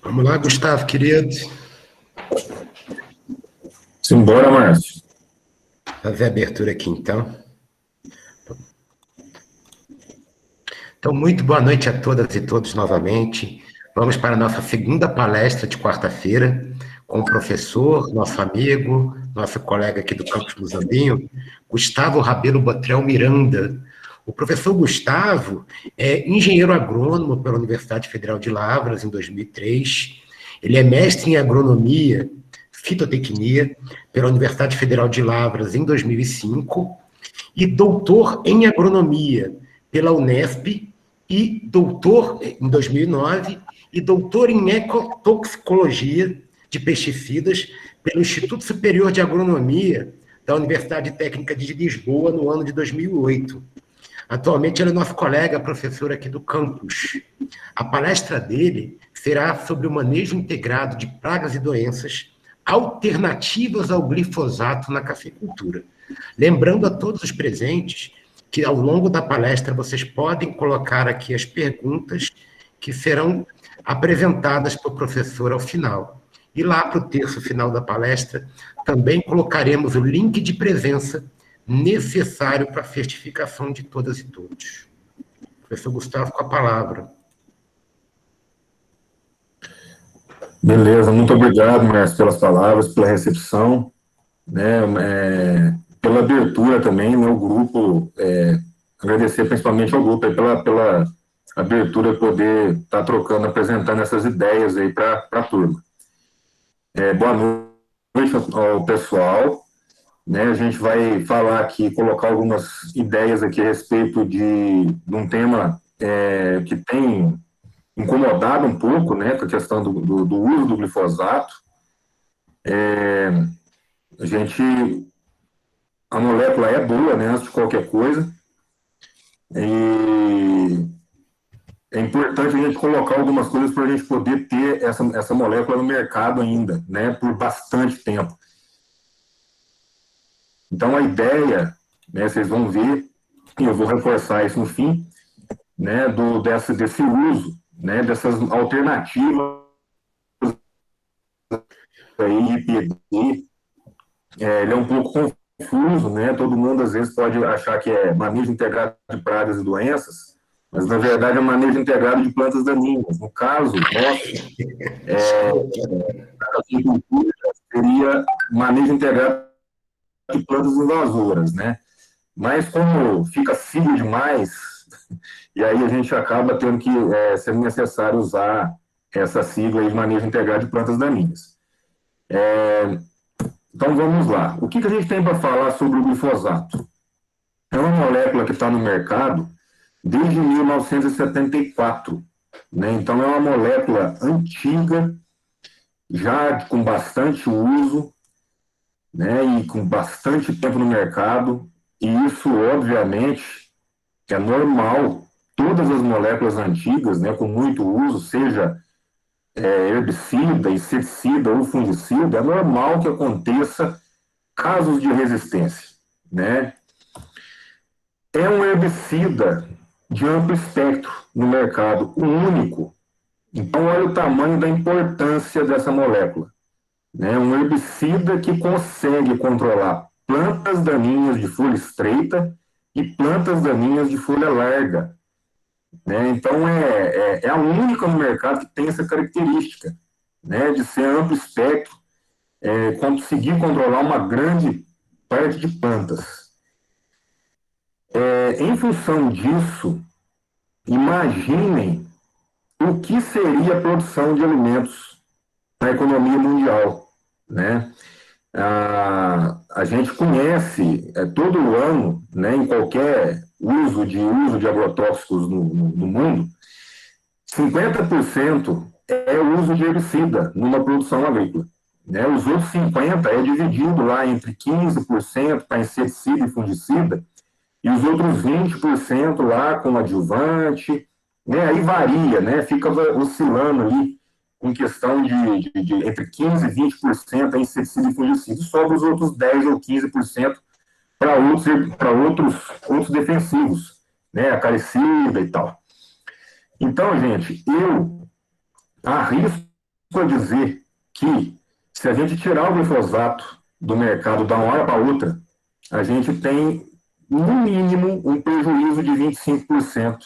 Vamos lá, Gustavo, querido. Simbora, Márcio. Fazer a abertura aqui, então. Então, muito boa noite a todas e todos novamente. Vamos para a nossa segunda palestra de quarta-feira com o professor, nosso amigo, nosso colega aqui do Campus Muzambinho, Gustavo Rabelo Botrel Miranda. O professor Gustavo é engenheiro agrônomo pela Universidade Federal de Lavras, em 2003. Ele é mestre em agronomia, fitotecnia, pela Universidade Federal de Lavras, em 2005, e doutor em agronomia pela Unesp, e doutor em 2009, e doutor em ecotoxicologia de pesticidas pelo Instituto Superior de Agronomia da Universidade Técnica de Lisboa, no ano de 2008. Atualmente, ele é nosso colega, professor aqui do campus. A palestra dele será sobre o manejo integrado de pragas e doenças alternativas ao glifosato na cafeicultura. Lembrando a todos os presentes que, ao longo da palestra, vocês podem colocar aqui as perguntas que serão apresentadas pelo professor ao final. E lá, para o terço final da palestra, também colocaremos o link de presença necessário para a certificação de todas e todos. Professor Gustavo, com a palavra. Beleza, muito obrigado, Márcio, pelas palavras, pela recepção, né, pela abertura também, meu grupo, agradecer principalmente ao grupo aí pela abertura, poder estar trocando, apresentando essas ideias aí para a turma. Boa noite ao pessoal. Né, a gente vai falar aqui, colocar algumas ideias aqui a respeito de um tema que tem incomodado um pouco, né, com a questão do uso do glifosato. A molécula é boa, né, antes de qualquer coisa, e é importante a gente colocar algumas coisas para a gente poder ter essa molécula no mercado ainda, né, por bastante tempo. Então, a ideia, né, vocês vão ver, e eu vou reforçar isso no fim, né, desse uso, né, dessas alternativas aí, IPD, ele é um pouco confuso, né? Todo mundo às vezes pode achar que é manejo integrado de pragas e doenças, mas na verdade é manejo integrado de plantas daninhas. No caso nosso, a agricultura seria manejo integrado de plantas invasoras, né? Mas como fica fino demais, e aí a gente acaba tendo que ser necessário usar essa sigla aí de manejo integrado de plantas daninhas. Então vamos lá. O que a gente tem para falar sobre o glifosato? É uma molécula que está no mercado desde 1974, né? Então é uma molécula antiga, já com bastante uso, né? E com bastante tempo no mercado. E isso, obviamente, é normal. Todas as moléculas antigas, né, com muito uso, seja herbicida, inseticida ou fungicida, é normal que aconteça casos de resistência, né? É um herbicida de amplo espectro no mercado, o único. Então, olha o tamanho da importância dessa molécula, né? Um herbicida que consegue controlar plantas daninhas de folha estreita e plantas daninhas de folha larga, né? Então, é a única no mercado que tem essa característica, né? De ser amplo espectro, conseguir controlar uma grande parte de plantas. Em função disso, imaginem o que seria a produção de alimentos na economia mundial, né? A gente conhece todo ano, né, em qualquer uso de agrotóxicos no mundo, 50% é o uso de herbicida numa produção agrícola, né? Os outros 50% é dividido lá entre 15% para inseticida e fungicida, e os outros 20% lá com adjuvante, né? Aí varia, né? Fica oscilando ali com questão de entre 15% e 20% é inseticida e fungicida, e sobra os outros 10% ou 15% para outros defensivos, né? Acaricida e tal. Então, gente, eu arrisco a dizer que se a gente tirar o glifosato do mercado da uma hora para outra, a gente tem, no mínimo, um prejuízo de 25%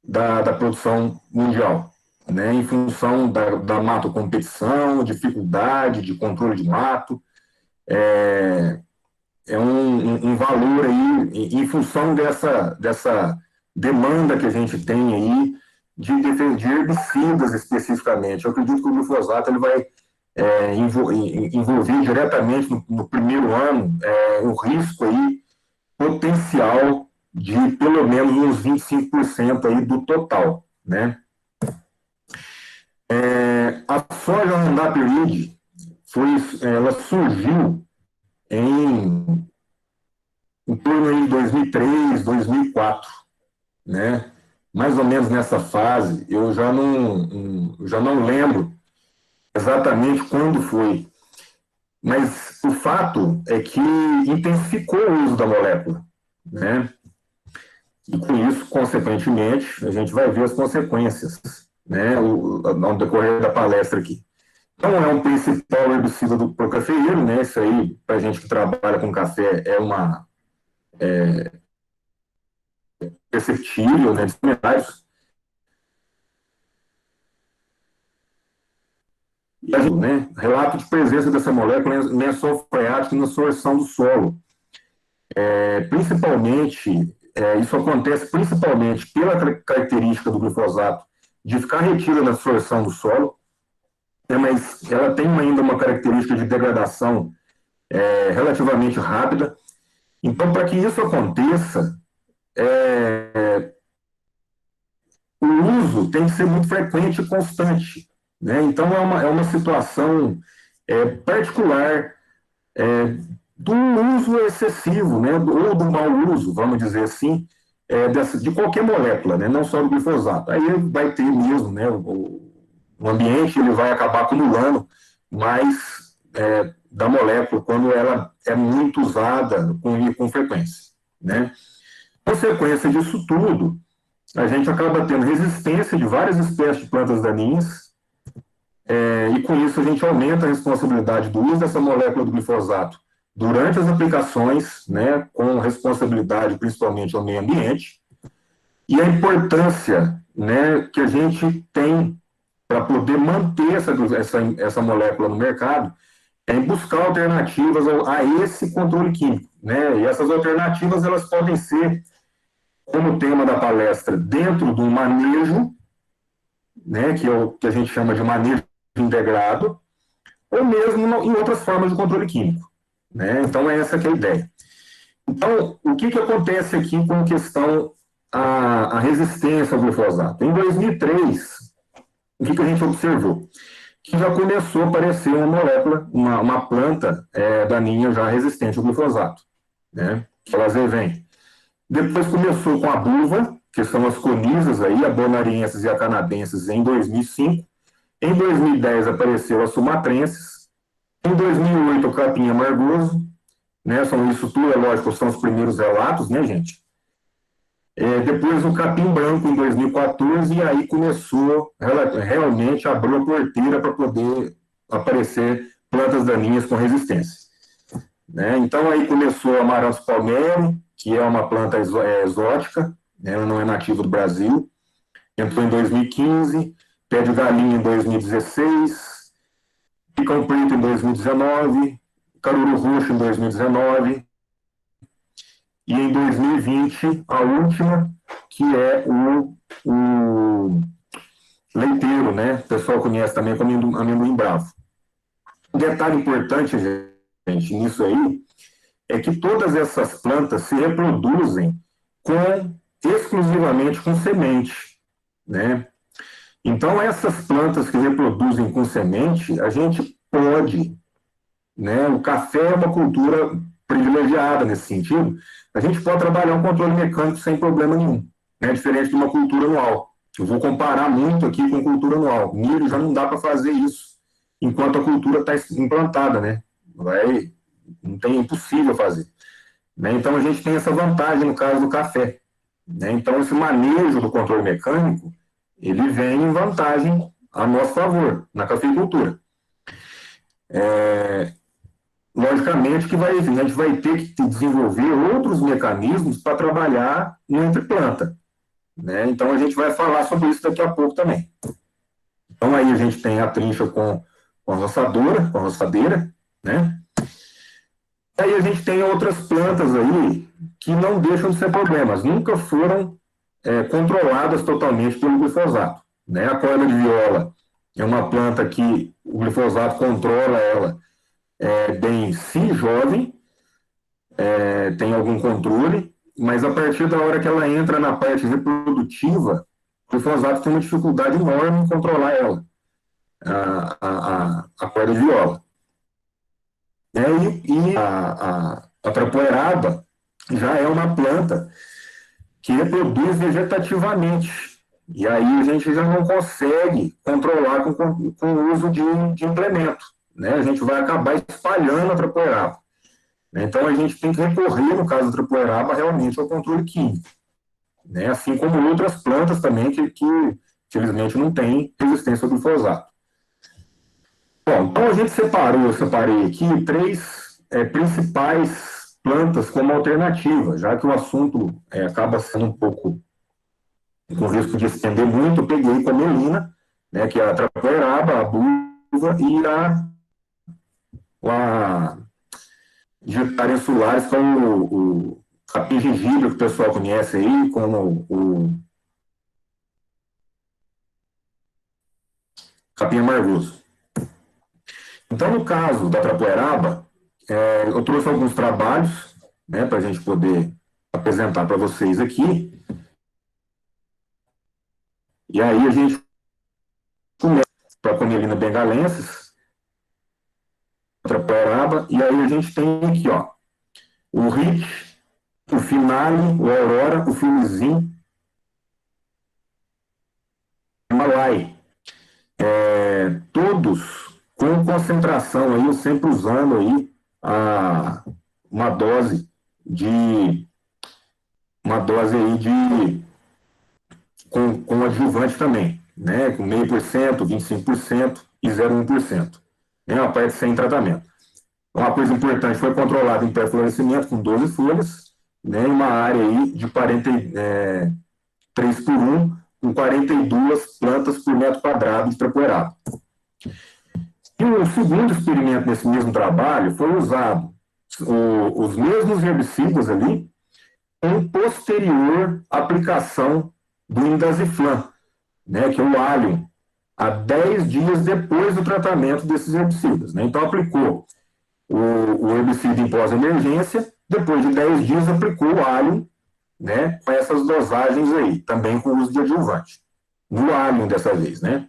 da produção mundial, né? Em função da mato-competição, dificuldade de controle de mato. É um valor aí, em função dessa demanda que a gente tem aí de herbicidas especificamente. Eu acredito que o glifosato ele vai envolver diretamente no primeiro ano um risco aí potencial de pelo menos uns 25% aí do total, né? A soja Roundup Ready ela surgiu em torno de 2003, 2004, né? Mais ou menos nessa fase, eu já não lembro exatamente quando foi, mas o fato é que intensificou o uso da molécula, né? E com isso, consequentemente, a gente vai ver as consequências, né, no decorrer da palestra aqui. Não é um principal herbicida para o cafeeiro, né? Isso aí, para a gente que trabalha com café, é uma perceptível, né? E, né, relato de presença dessa molécula em lençol freático e na sorção do solo. Principalmente, isso acontece principalmente pela característica do glifosato de ficar retida na absorção do solo, né, mas ela tem ainda uma característica de degradação relativamente rápida. Então, para que isso aconteça, o uso tem que ser muito frequente e constante, né? Então, é uma situação particular do uso excessivo, né? Ou do mau uso, vamos dizer assim, de qualquer molécula, né? Não só do glifosato. Aí vai ter mesmo, né? O ambiente ele vai acabar acumulando mais da molécula quando ela é muito usada com frequência, né? Consequência disso tudo, a gente acaba tendo resistência de várias espécies de plantas daninhas, e com isso a gente aumenta a responsabilidade do uso dessa molécula do glifosato durante as aplicações, né, com responsabilidade principalmente ao meio ambiente, e a importância, né, que a gente tem para poder manter essa molécula no mercado, é em buscar alternativas a esse controle químico, né? E essas alternativas, elas podem ser, como tema da palestra, dentro de um manejo, né, que é o que a gente chama de manejo integrado, ou mesmo em outras formas de controle químico, né? Então, é essa que é a ideia. Então, o que acontece aqui com questão a resistência ao glifosato? Em 2003, o que a gente observou? Que já começou a aparecer uma molécula, uma planta daninha já resistente ao glifosato, né? Que é o azevém. Depois começou com a buva, que são as conisas aí, a bonariensis e a canadensis, em 2005. Em 2010 apareceu a sumatrensis. Em 2008 o capim amargoso, né? Isso tudo, é lógico, são os primeiros relatos, né, gente? Depois o capim branco em 2014, e aí começou, realmente abriu a porteira para poder aparecer plantas daninhas com resistência, né? Então aí começou o amaranto palmero, que é uma planta exótica, né? Ela não é nativa do Brasil, entrou em 2015, pé de galinha em 2016, picão preto em 2019, caruru roxo em 2019, e em 2020, a última, que é o leiteiro, né? O pessoal conhece também como amendoim bravo. Um detalhe importante, gente, nisso aí, é que todas essas plantas se reproduzem exclusivamente com semente, né? Então, essas plantas que reproduzem com semente, a gente pode, né? O café é uma cultura privilegiada nesse sentido. A gente pode trabalhar um controle mecânico sem problema nenhum, né? Diferente de uma cultura anual. Eu vou comparar muito aqui com cultura anual. Milho já não dá para fazer isso enquanto a cultura está implantada, né? Não tem, impossível fazer, né? Então a gente tem essa vantagem no caso do café, né? Então esse manejo do controle mecânico, ele vem em vantagem a nosso favor na cafeicultura. Logicamente que a gente vai ter que desenvolver outros mecanismos para trabalhar no entre-planta, né? Então a gente vai falar sobre isso daqui a pouco também. Então aí a gente tem a trincha com a roçadora, com a roçadeira, né? Aí a gente tem outras plantas aí que não deixam de ser problemas, nunca foram controladas totalmente pelo glifosato, né? A corda de viola é uma planta que o glifosato controla ela bem se jovem, tem algum controle, mas a partir da hora que ela entra na parte reprodutiva, o glifosato tem uma dificuldade enorme em controlar ela, a corda de viola. E a trapoeraba já é uma planta que reproduz vegetativamente. E aí a gente já não consegue controlar com o uso de implemento, né? A gente vai acabar espalhando a trapoeraba. Então a gente tem que recorrer, no caso da trapoeraba, realmente ao controle químico, né? Assim como outras plantas também que infelizmente não têm resistência ao glifosato. Bom, então a gente eu separei aqui três principais plantas como alternativa, já que o assunto acaba sendo um pouco com risco de estender muito. Eu peguei com a melina, né, que é a trapoeraba, a buva e a Gitaria insulares, como o capim gengibre, que o pessoal conhece aí, como o capim amargoso. Então, no caso da trapoeraba, eu trouxe alguns trabalhos, né, para a gente poder apresentar para vocês aqui. E aí a gente começa para a Conilina bengalensis, trapoeraba, e aí a gente tem aqui, ó, o Rich, o Finale, o Aurora, o Filmezinho, o Malai. Todos com concentração aí, eu sempre usando aí uma dose aí com adjuvante também, né? Com 0,5%, 25% e 0,1%. É uma parte sem tratamento. Uma coisa importante, foi controlado em pré-florescimento com 12 folhas, né, em uma área aí de 43 por 1, com 42 plantas por metro quadrado de trapoeraba. E o segundo experimento nesse mesmo trabalho foi usado os mesmos herbicidas ali em posterior aplicação do indaziflam, né, que é o alho, há 10 dias depois do tratamento desses herbicidas. Né? Então, aplicou o herbicida em pós-emergência, depois de 10 dias aplicou o alho, né, com essas dosagens aí, também com uso de adjuvante. No alho dessa vez, né?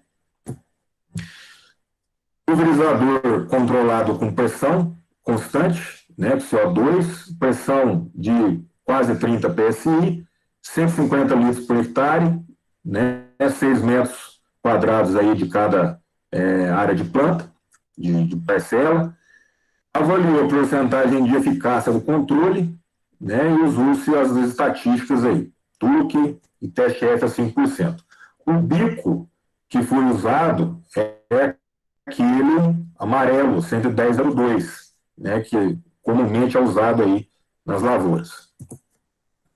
Pulverizador controlado com pressão constante, né, CO2, pressão de quase 30 PSI, 150 litros por hectare, né, 6 metros quadrados aí de cada área de planta, de parcela. Avaliou a porcentagem de eficácia do controle, né, e usou-se as estatísticas aí, TUC e TSF a 5%. O bico que foi usado é aquele amarelo, 110,02, né, que comumente é usado aí nas lavouras.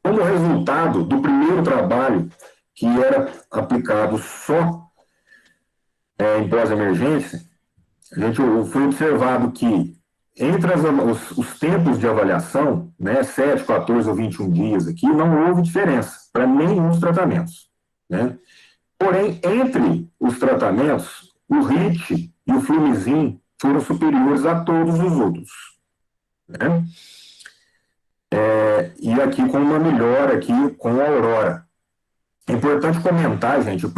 Como resultado do primeiro trabalho, que era aplicado só em pós-emergência, foi observado que entre os tempos de avaliação, né, 7, 14 ou 21 dias aqui, não houve diferença para nenhum dos tratamentos. Né? Porém, entre os tratamentos, o RIT e o Flumizin foram superiores a todos os outros. Né? E aqui com uma melhora aqui com a Aurora. É importante comentar, gente, a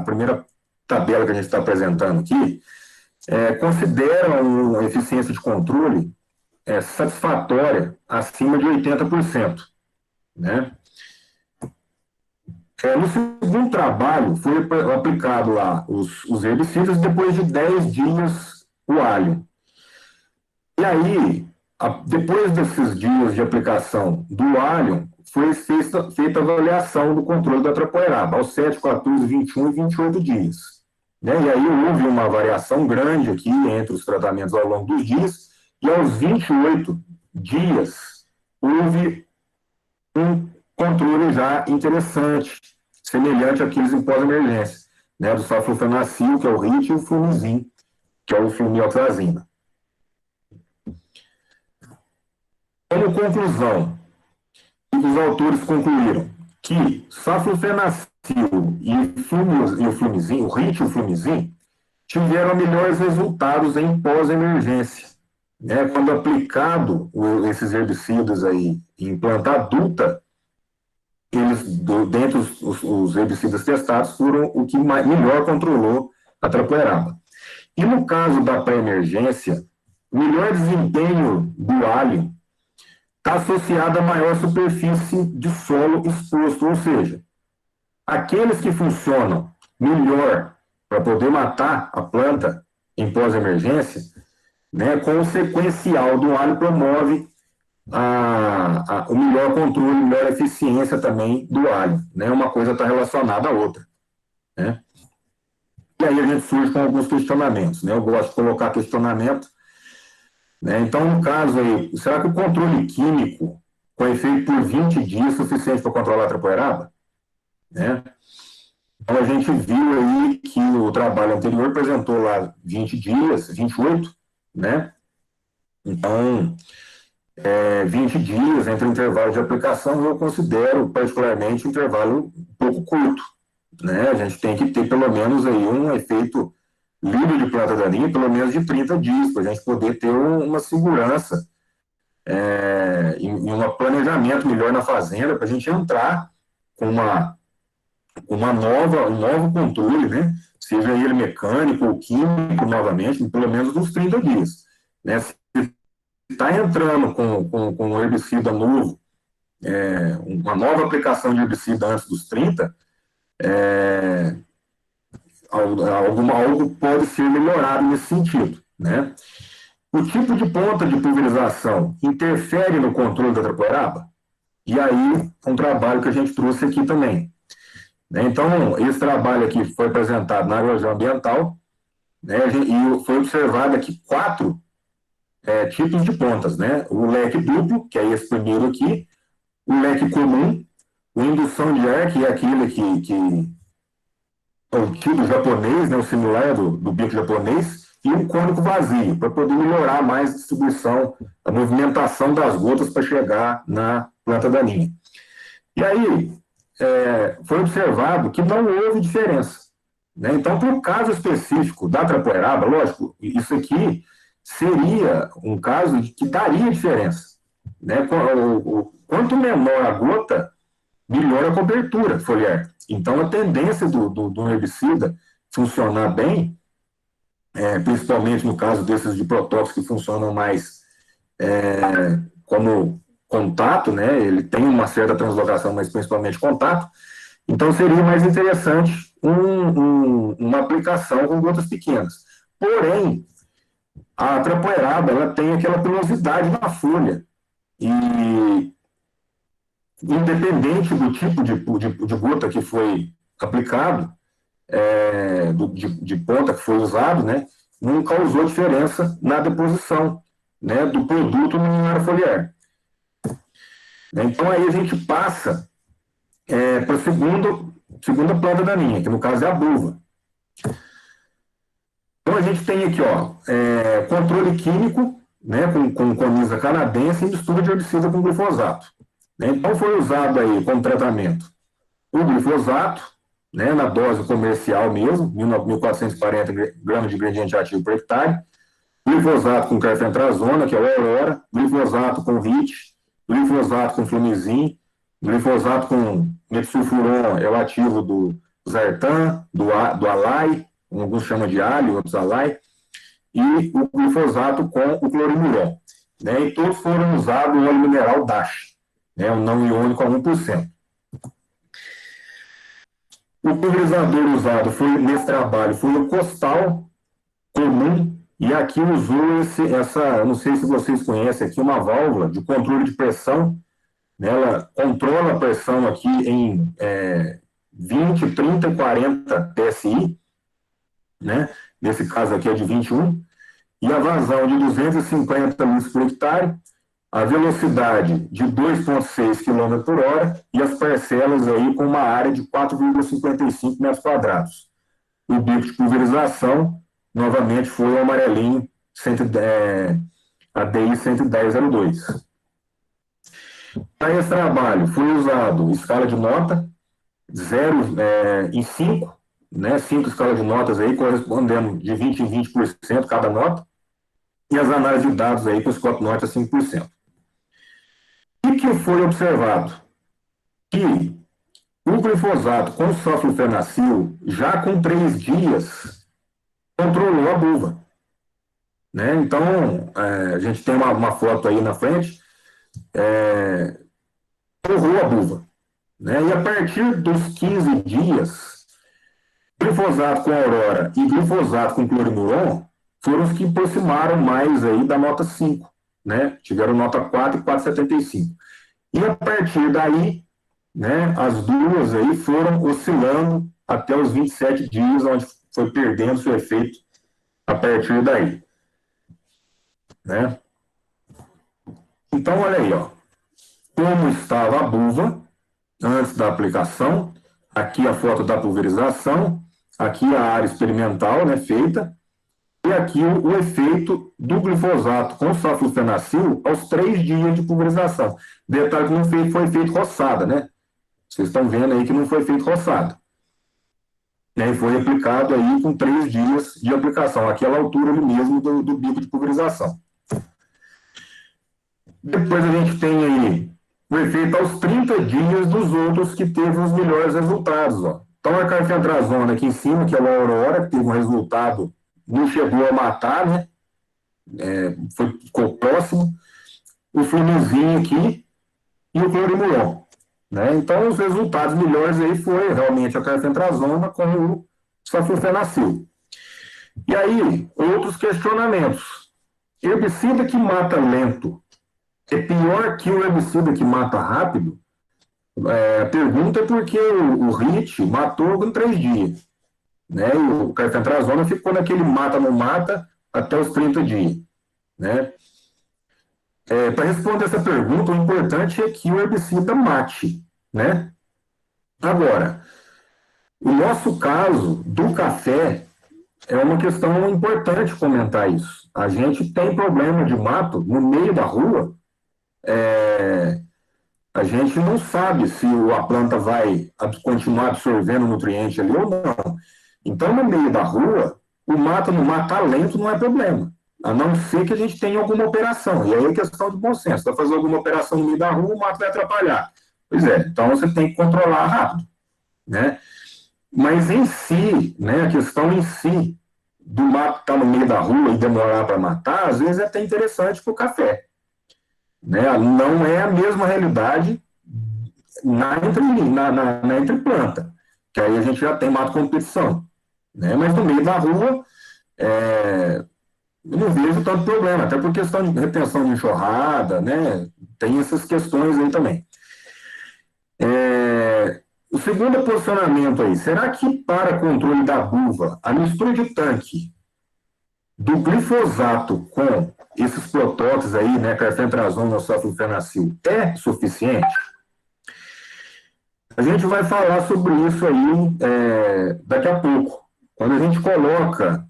primeira tabela que a gente está apresentando aqui, considera uma eficiência de controle satisfatória acima de 80%. Né? No segundo trabalho, foi aplicado lá os herbicidas, depois de 10 dias o alho. E aí, depois desses dias de aplicação do alho, foi feita a avaliação do controle da trapoeraba, aos 7, 14, 21 e 28 dias. Né? E aí houve uma variação grande aqui entre os tratamentos ao longo dos dias, e aos 28 dias houve um controle já interessante, semelhante àqueles em pós-emergência, né, do saflufenacil, que é o RIT, e o Flumizin, que é o flumioxazina. Como conclusão, os autores concluíram que saflufenacil e o Flumizin, o RIT e o Flumizin, tiveram melhores resultados em pós-emergência. Né, quando aplicado esses herbicidas aí em planta adulta, dentre os herbicidas testados, foram o que melhor controlou a trapoeraba. E no caso da pré-emergência, o melhor desempenho do alho está associado a maior superfície de solo exposto, ou seja, aqueles que funcionam melhor para poder matar a planta em pós-emergência, né, com o sequencial do alho promove o melhor controle, melhor eficiência também do alho. Né? Uma coisa está relacionada à outra. Né? E aí a gente surge com alguns questionamentos. Né? Eu gosto de colocar questionamento. Né? Então, no caso aí, será que o controle químico com efeito por 20 dias é suficiente para controlar a trapoeraba? Né? Então, a gente viu aí que o trabalho anterior apresentou lá 20 dias, 28, né? Então, 20 dias entre o intervalo de aplicação, eu considero particularmente um intervalo um pouco curto. Né? A gente tem que ter pelo menos aí um efeito livre de planta daninha, pelo menos de 30 dias, para a gente poder ter uma segurança e um planejamento melhor na fazenda, para a gente entrar com um novo controle, né? Seja ele mecânico ou químico novamente, em pelo menos uns 30 dias. Né? Está entrando com um herbicida novo, uma nova aplicação de herbicida antes dos 30, algo pode ser melhorado nesse sentido. Né? O tipo de ponta de pulverização interfere no controle da trapoeraba? E aí, um trabalho que a gente trouxe aqui também. Né? Então, esse trabalho aqui foi apresentado na agrogeo ambiental, né? E foi observado aqui 4 tipos de pontas, né? O leque duplo, que é esse primeiro aqui, o leque comum, o indução de ar, que é aquele que é o tipo japonês, né, o simular do bico japonês, e um cônico vazio, para poder melhorar mais a distribuição, a movimentação das gotas para chegar na planta daninha. E aí, foi observado que não houve diferença. Né? Então, para o caso específico da trapoeraba, lógico, isso aqui seria um caso que daria diferença. Né? Quanto menor a gota, melhor a cobertura foliar. Então, a tendência do herbicida funcionar bem, principalmente no caso desses de protóxicos que funcionam mais como contato, né? Ele tem uma certa translocação, mas principalmente contato. Então, seria mais interessante uma aplicação com gotas pequenas. Porém, a trapoeraba, ela tem aquela pilosidade na folha. E, independente do tipo de gota que foi aplicado, de ponta que foi usado, né, não causou diferença na deposição, né, do produto no área foliar. Então, aí a gente passa para a segunda planta daninha, que no caso é a buva. Então, a gente tem aqui, controle químico, né, com camisa canadense e mistura de herbicida com glifosato. Então, foi usado aí como tratamento o glifosato, né, na dose comercial mesmo, 1.440 gramas de ingrediente ativo por hectare, glifosato com carfentrazona, que é o Aurora, glifosato com HIT, glifosato com flumizin, glifosato com metsulfuron, é o ativo do Zartan, do Alai, alguns chamam de alho, outros Alai, e o glifosato com o clorimuron. Né, e todos foram usados o óleo mineral DASH, né, o não iônico a 1%. O pulverizador usado nesse trabalho foi o Costal comum, e aqui usou essa, não sei se vocês conhecem aqui, uma válvula de controle de pressão, né, ela controla a pressão aqui em 20, 30 e 40 PSI, né, nesse caso aqui é de 21, e a vazão de 250 litros por hectare, a velocidade de 2,6 km por hora e as parcelas aí com uma área de 4,55 metros quadrados. O bico de pulverização, novamente, foi o amarelinho ADI 11002. Para esse trabalho, foi usado escala de nota, 0 em 5, né, 5 escalas de notas aí, correspondendo de 20 em 20% cada nota, e as análises de dados aí com os copy nota 5%. O que foi observado? Que o glifosato com sulfenacil, já com 3 dias, controlou a buva. Né? Então, a gente tem uma foto aí na frente, torrou a buva. Né? E a partir dos 15 dias, glifosato com aurora e glifosato com clorimuron foram os que aproximaram mais aí da nota 5. Né? Tiveram nota 4 e 4,75. E a partir daí, né, as duas aí foram oscilando até os 27 dias, onde foi perdendo seu efeito a partir daí. Né? Então, olha aí, ó, como estava a buva antes da aplicação, aqui a foto da pulverização, aqui a área experimental, né, feita, e aqui o efeito do glifosato com sulfenacil aos 3 dias de pulverização. Detalhe que não foi feito roçada, né? Vocês estão vendo aí que não foi feito roçada. E foi aplicado aí com 3 dias de aplicação, aquela altura ali mesmo do bico de pulverização. Depois a gente tem aí o efeito aos 30 dias dos outros que teve os melhores resultados. Ó. Então a carfentrazona aqui em cima, que é a Aurora, que teve um resultado, não chegou a matar, né? Ficou próximo. O flumizin aqui e o clorimuron. Né? Então, os resultados melhores aí foi realmente a carfentrazona com o sulfenacil. E aí, outros questionamentos. Herbicida que mata lento é pior que o herbicida que mata rápido? A pergunta é porque o HIT matou em 3 dias. Né? E o carfentrazona ficou naquele mata-não-mata até os 30 dias. Né? Para responder essa pergunta, o importante é que o herbicida mate, né? Agora, o nosso caso do café é uma questão importante comentar isso. A gente tem problema de mato no meio da rua, a gente não sabe se a planta vai continuar absorvendo nutriente ali ou não. Então, no meio da rua, o mato no matar lento não é problema, a não ser que a gente tenha alguma operação. E aí é questão de bom senso. Vai fazer alguma operação no meio da rua, o mato vai atrapalhar. Pois é, então você tem que controlar rápido, né? Mas em si, né, a questão em si do mato estar no meio da rua e demorar para matar, às vezes é até interessante para o café. Né? Não é a mesma realidade na entreplanta, que aí a gente já tem mato competição. Né? Mas no meio da rua, eu não vejo tanto problema, até por questão de retenção de enxurrada, né? Tem essas questões aí também. O segundo posicionamento aí, será que para controle da buva, a mistura de tanque do glifosato com esses protóxicos aí, né, carfentrazona, sulfenacil, é suficiente? A gente vai falar sobre isso aí daqui a pouco. Quando a gente coloca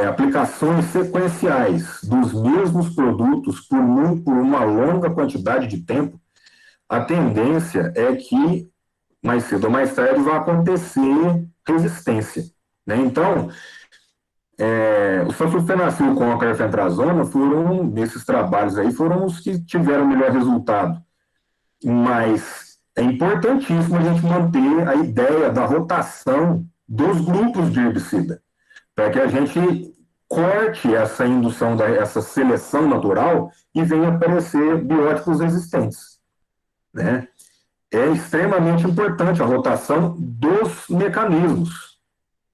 aplicações sequenciais dos mesmos produtos por uma longa quantidade de tempo, a tendência é que mais cedo ou mais tarde vai acontecer resistência. Né? Então, o sulfenacil com a carfentrazona foram, nesses trabalhos aí, foram os que tiveram o melhor resultado. Mas é importantíssimo a gente manter a ideia da rotação dos grupos de herbicida, para que a gente corte essa indução, essa seleção natural e venha aparecer bióticos resistentes. Né? É extremamente importante a rotação dos mecanismos,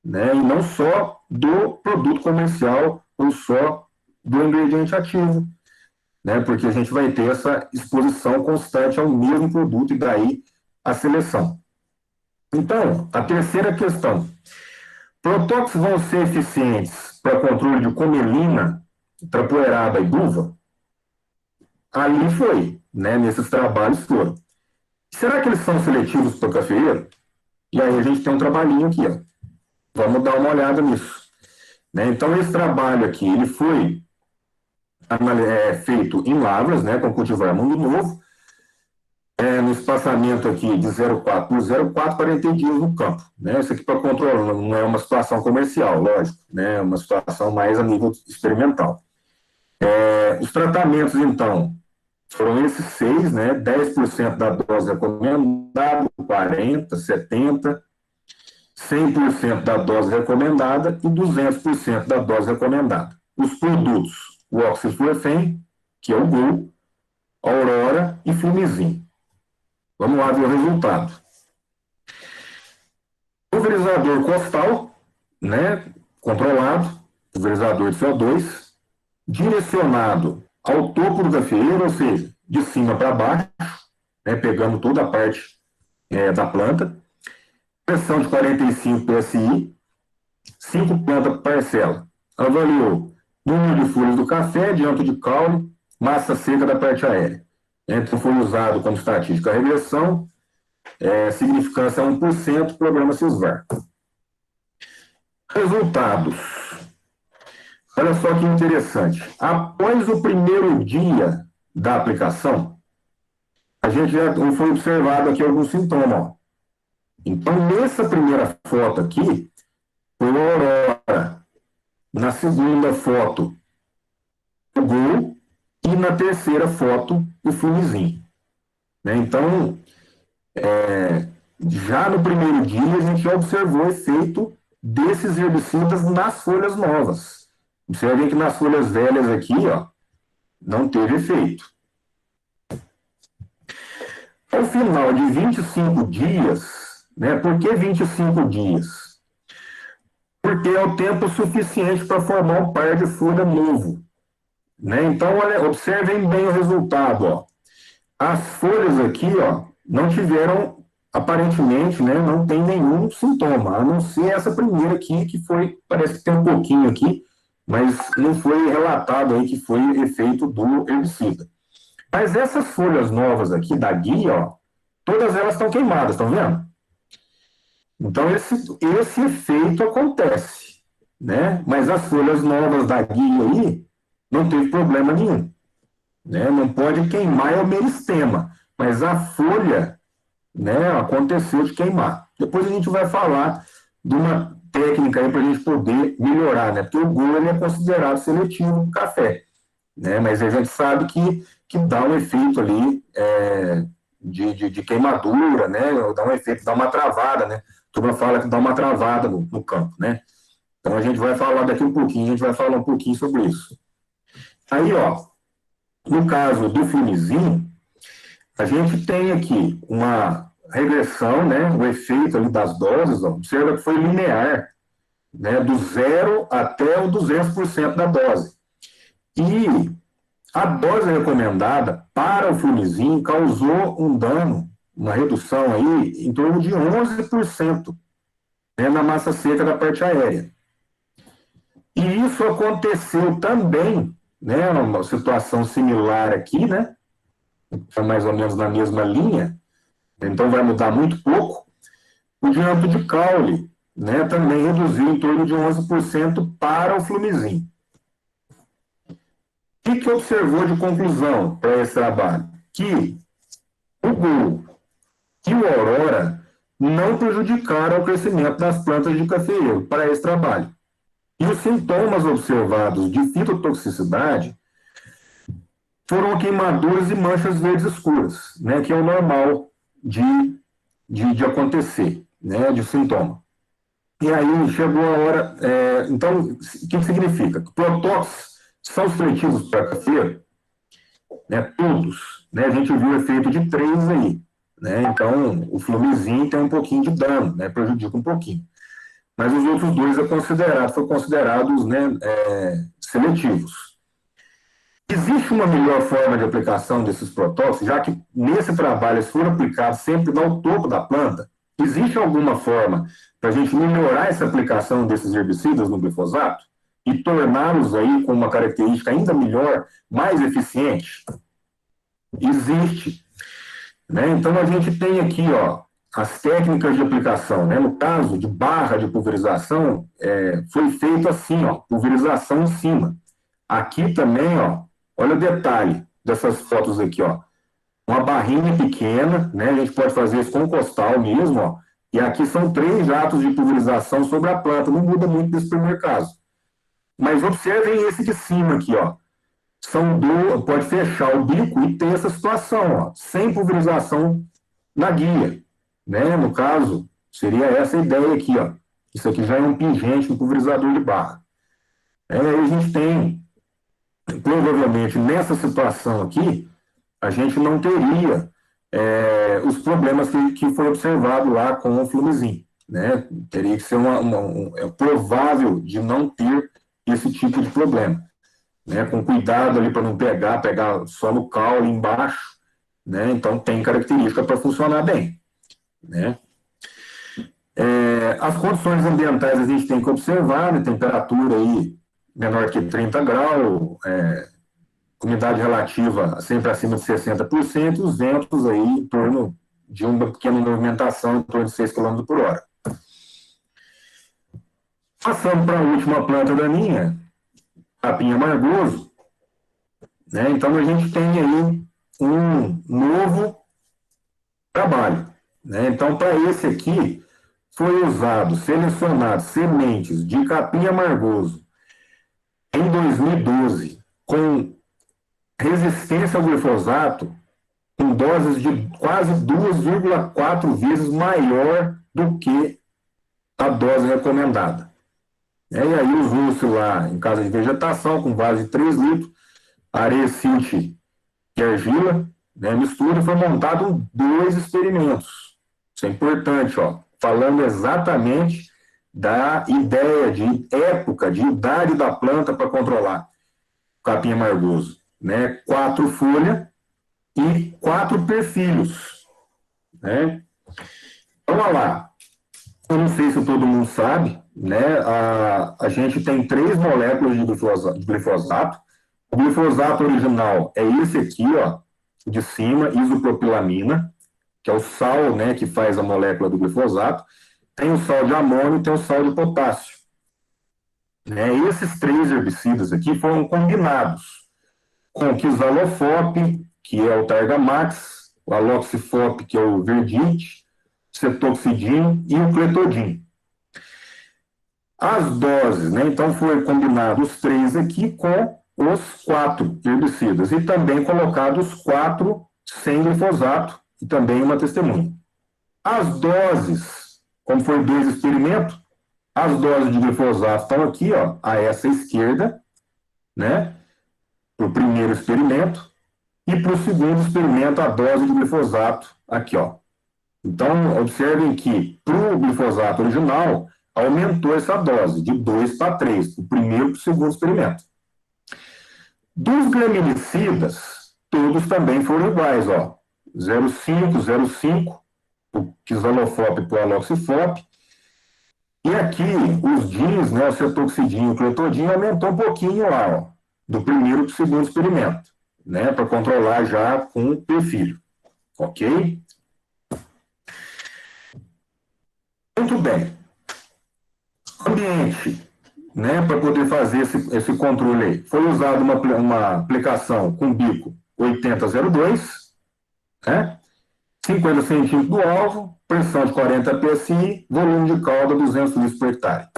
né? E não só do produto comercial ou só do ingrediente ativo, né? Porque a gente vai ter essa exposição constante ao mesmo produto e daí a seleção. Então, a terceira questão. Protóxicos vão ser eficientes para controle de comelina, trapoeraba e buva? Ali foi, né? Nesses trabalhos foram. Será que eles são seletivos para o cafeeiro? E aí a gente tem um trabalhinho aqui, ó. Vamos dar uma olhada nisso. Né? Então, esse trabalho aqui, ele foi feito em lavras, né, com cultivar mundo novo, no espaçamento aqui de 0,4 por 0,4, 40 dias no campo. Né? Isso aqui para controlar, não é uma situação comercial, lógico, né? É uma situação mais a nível experimental. Os tratamentos, então, foram esses 6, né? 10% da dose recomendada, 40%, 70%, 100% da dose recomendada e 200% da dose recomendada. Os produtos, o oxifluofen, que é o GOL, Aurora e Flumizin. Vamos lá ver o resultado. Pulverizador costal, né, controlado, pulverizador de CO2, direcionado ao topo do gafieiro, ou seja, de cima para baixo, né, pegando toda a parte da planta, pressão de 45 PSI, 5 plantas por parcela. Avaliou número de folhas do café, diâmetro de caule, massa seca da parte aérea. Então, foi usado como estatística a regressão, significância 1%, programa CISVAR. Resultados. Olha só que interessante. Após o primeiro dia da aplicação, a gente já foi observado aqui alguns sintomas. Ó. Então, nessa primeira foto aqui, foi o Aurora. Na segunda foto, o GOL. E na terceira foto, o Flumizin. Né? Então, já no primeiro dia, a gente já observou o efeito desses herbicidas nas folhas novas. Observem que nas folhas velhas aqui, ó, não teve efeito. Ao final de 25 dias, né? Por que 25 dias? Porque é o tempo suficiente para formar um par de folha novo. Né? Então, olha, observem bem o resultado. Ó. As folhas aqui, ó, não tiveram, aparentemente, né, não tem nenhum sintoma, a não ser essa primeira aqui, que foi, parece que tem um pouquinho aqui, mas não foi relatado aí que foi efeito do herbicida. Mas essas folhas novas aqui da guia, ó, todas elas estão queimadas, estão vendo? Então, esse efeito acontece, né? Mas as folhas novas da guia aí não teve problema nenhum, né? Não pode queimar é o meristema, mas a folha, né, aconteceu de queimar. Depois a gente vai falar de uma técnica aí para a gente poder melhorar, né? Porque o GOL ele é considerado seletivo no café, né? Mas a gente sabe que dá um efeito ali de queimadura, né? Dá um efeito, dá uma travada, né? A turma fala que dá uma travada no campo, né? Então a gente vai falar daqui um pouquinho, a gente vai falar um pouquinho sobre isso. Aí, ó, no caso do flumizinho, a gente tem aqui uma regressão, né? O efeito ali das doses, ó, observa que foi linear, né? Do 0 até o 200% da dose. E a dose recomendada para o flumizinho causou um dano, uma redução aí, em torno de 11%, né, na massa seca da parte aérea. E isso aconteceu também, né, uma situação similar aqui, né, mais ou menos na mesma linha, então vai mudar muito pouco. O diâmetro de caule, né, também reduziu em torno de 11% para o flumizinho. O que observou de conclusão para esse trabalho? Que o GOL e o Aurora não prejudicaram o crescimento das plantas de cafeeiro para esse trabalho. E os sintomas observados de fitotoxicidade foram queimaduras e manchas verdes escuras, né, que é o normal de acontecer, né, de sintoma. E aí chegou a hora. Então, o que significa? Protóxicos são seletivos para cafeiro? Né, todos. Né, a gente viu o efeito de 3 aí. Né, então, o flumizinho tem um pouquinho de dano, né, prejudica um pouquinho. Mas os outros dois foram considerados, né, seletivos. Existe uma melhor forma de aplicação desses protóxicos, já que nesse trabalho eles foram aplicados sempre no topo da planta? Existe alguma forma para a gente melhorar essa aplicação desses herbicidas no glifosato e torná-los aí com uma característica ainda melhor, mais eficiente? Existe. Né? Então a gente tem aqui, ó, as técnicas de aplicação, né? No caso de barra de pulverização, foi feito assim, ó, pulverização em cima. Aqui também, ó, olha o detalhe dessas fotos aqui, ó. Uma barrinha pequena, né? A gente pode fazer isso com costal mesmo, ó. E aqui são 3 jatos de pulverização sobre a planta. Não muda muito desse primeiro caso. Mas observem esse de cima aqui, ó. Pode fechar o bico e ter essa situação, ó, sem pulverização na guia. Né? No caso, seria essa a ideia aqui, ó. Isso aqui já é um pingente, um pulverizador de barra. Aí a gente tem, provavelmente, nessa situação aqui, a gente não teria os problemas que foi observado lá com o flumizinho. Né? Teria que ser é provável de não ter esse tipo de problema. Né? Com cuidado ali para não pegar só no caule embaixo. Né? Então, tem característica para funcionar bem. Né? As condições ambientais a gente tem que observar, né? Temperatura aí menor que 30 graus, umidade relativa sempre acima de 60%, os ventos aí em torno de uma pequena movimentação em torno de 6 km por hora. Passando para a última planta da linha, capim amargoso, né? Então a gente tem aí um novo trabalho. Né? Então, para esse aqui, foi selecionado sementes de capim amargoso em 2012, com resistência ao glifosato, com doses de quase 2,4 vezes maior do que a dose recomendada. E aí usou-se lá em casa de vegetação, com base de 3 litros, areia silt e argila, né, mistura, e foi montado 2 experimentos. Isso é importante, ó, falando exatamente da ideia de época, de idade da planta para controlar o capim amargoso. Né? 4 folhas e 4 perfilhos. Né? Então, olha lá. Eu não sei se todo mundo sabe, né, a gente tem 3 moléculas de glifosato. O glifosato original é esse aqui, ó, de cima, isopropilamina, que é o sal, né, que faz a molécula do glifosato. Tem o sal de amônio e tem o sal de potássio. Né? Esses 3 herbicidas aqui foram combinados com o Quizalofop, que é o Targamax, o Aloxifop, que é o Verdite, Cetoxidin e o Cletodin. As doses, né? Então foi combinado os 3 aqui com os 4 herbicidas e também colocado os 4 sem glifosato e também uma testemunha. As doses, como foi 2 experimentos, as doses de glifosato estão aqui, ó, a essa esquerda, né? Para o primeiro experimento e para o segundo experimento a dose de glifosato aqui, ó. Então, observem que para o glifosato original aumentou essa dose de 2 para 3, do primeiro para o segundo experimento. Dos graminicidas, todos também foram iguais, ó. 0,5, 0,5, o Quizalofop para o Aloxifop. E aqui, os DINs, né, o Cetoxidin e o Cletodin, aumentou um pouquinho lá, ó, do primeiro para o segundo experimento, né, para controlar já com o perfil. Ok? Muito bem. Ambiente, né, para poder fazer esse controle aí. Foi usada uma aplicação com bico 8002, né, 50 centímetros do alvo, pressão de 40 psi, volume de calda 200 litros por hectare.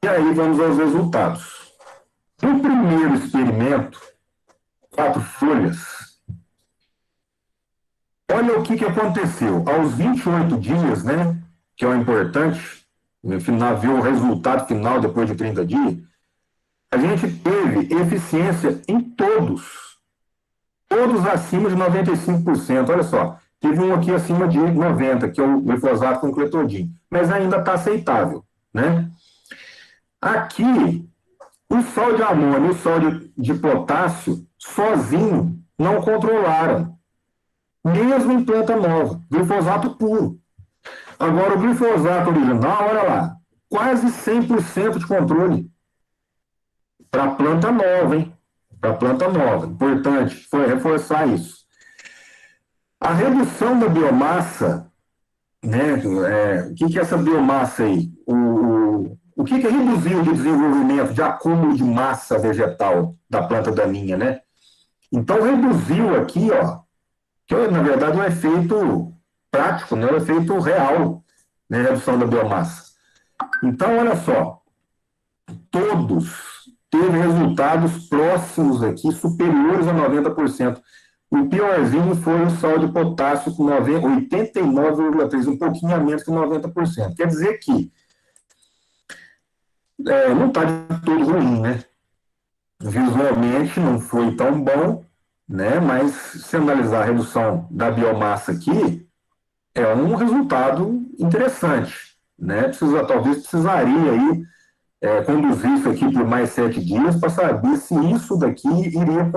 E aí vamos aos resultados. No primeiro experimento, 4 folhas, olha o que aconteceu. Aos 28 dias, né, que é o importante, no final, ver o resultado final depois de 30 dias, a gente teve eficiência em todos acima de 95%. Olha só, teve um aqui acima de 90%, que é o glifosato com cletodin, mas ainda está aceitável, né? Aqui, o sal de amônio e o sal de potássio, sozinho, não controlaram, mesmo em planta nova, glifosato puro. Agora, o glifosato original, olha lá, quase 100% de controle para planta nova, hein? Para planta nova. Importante foi reforçar isso. A redução da biomassa, né? O que é essa biomassa aí? O que reduziu de desenvolvimento, de acúmulo de massa vegetal da planta daninha, né? Então, reduziu aqui, ó, que na verdade é um efeito prático, né? Um efeito real, né? Redução da biomassa. Então, olha só, todos teve resultados próximos aqui, superiores a 90%. O piorzinho foi o sal de potássio com 89,3%, um pouquinho a menos que 90%. Quer dizer que não está de todo ruim, né? Visualmente não foi tão bom, né? Mas se analisar a redução da biomassa aqui, é um resultado interessante, né? Talvez precisaria aí conduzir isso aqui por mais 7 dias para saber se isso daqui iria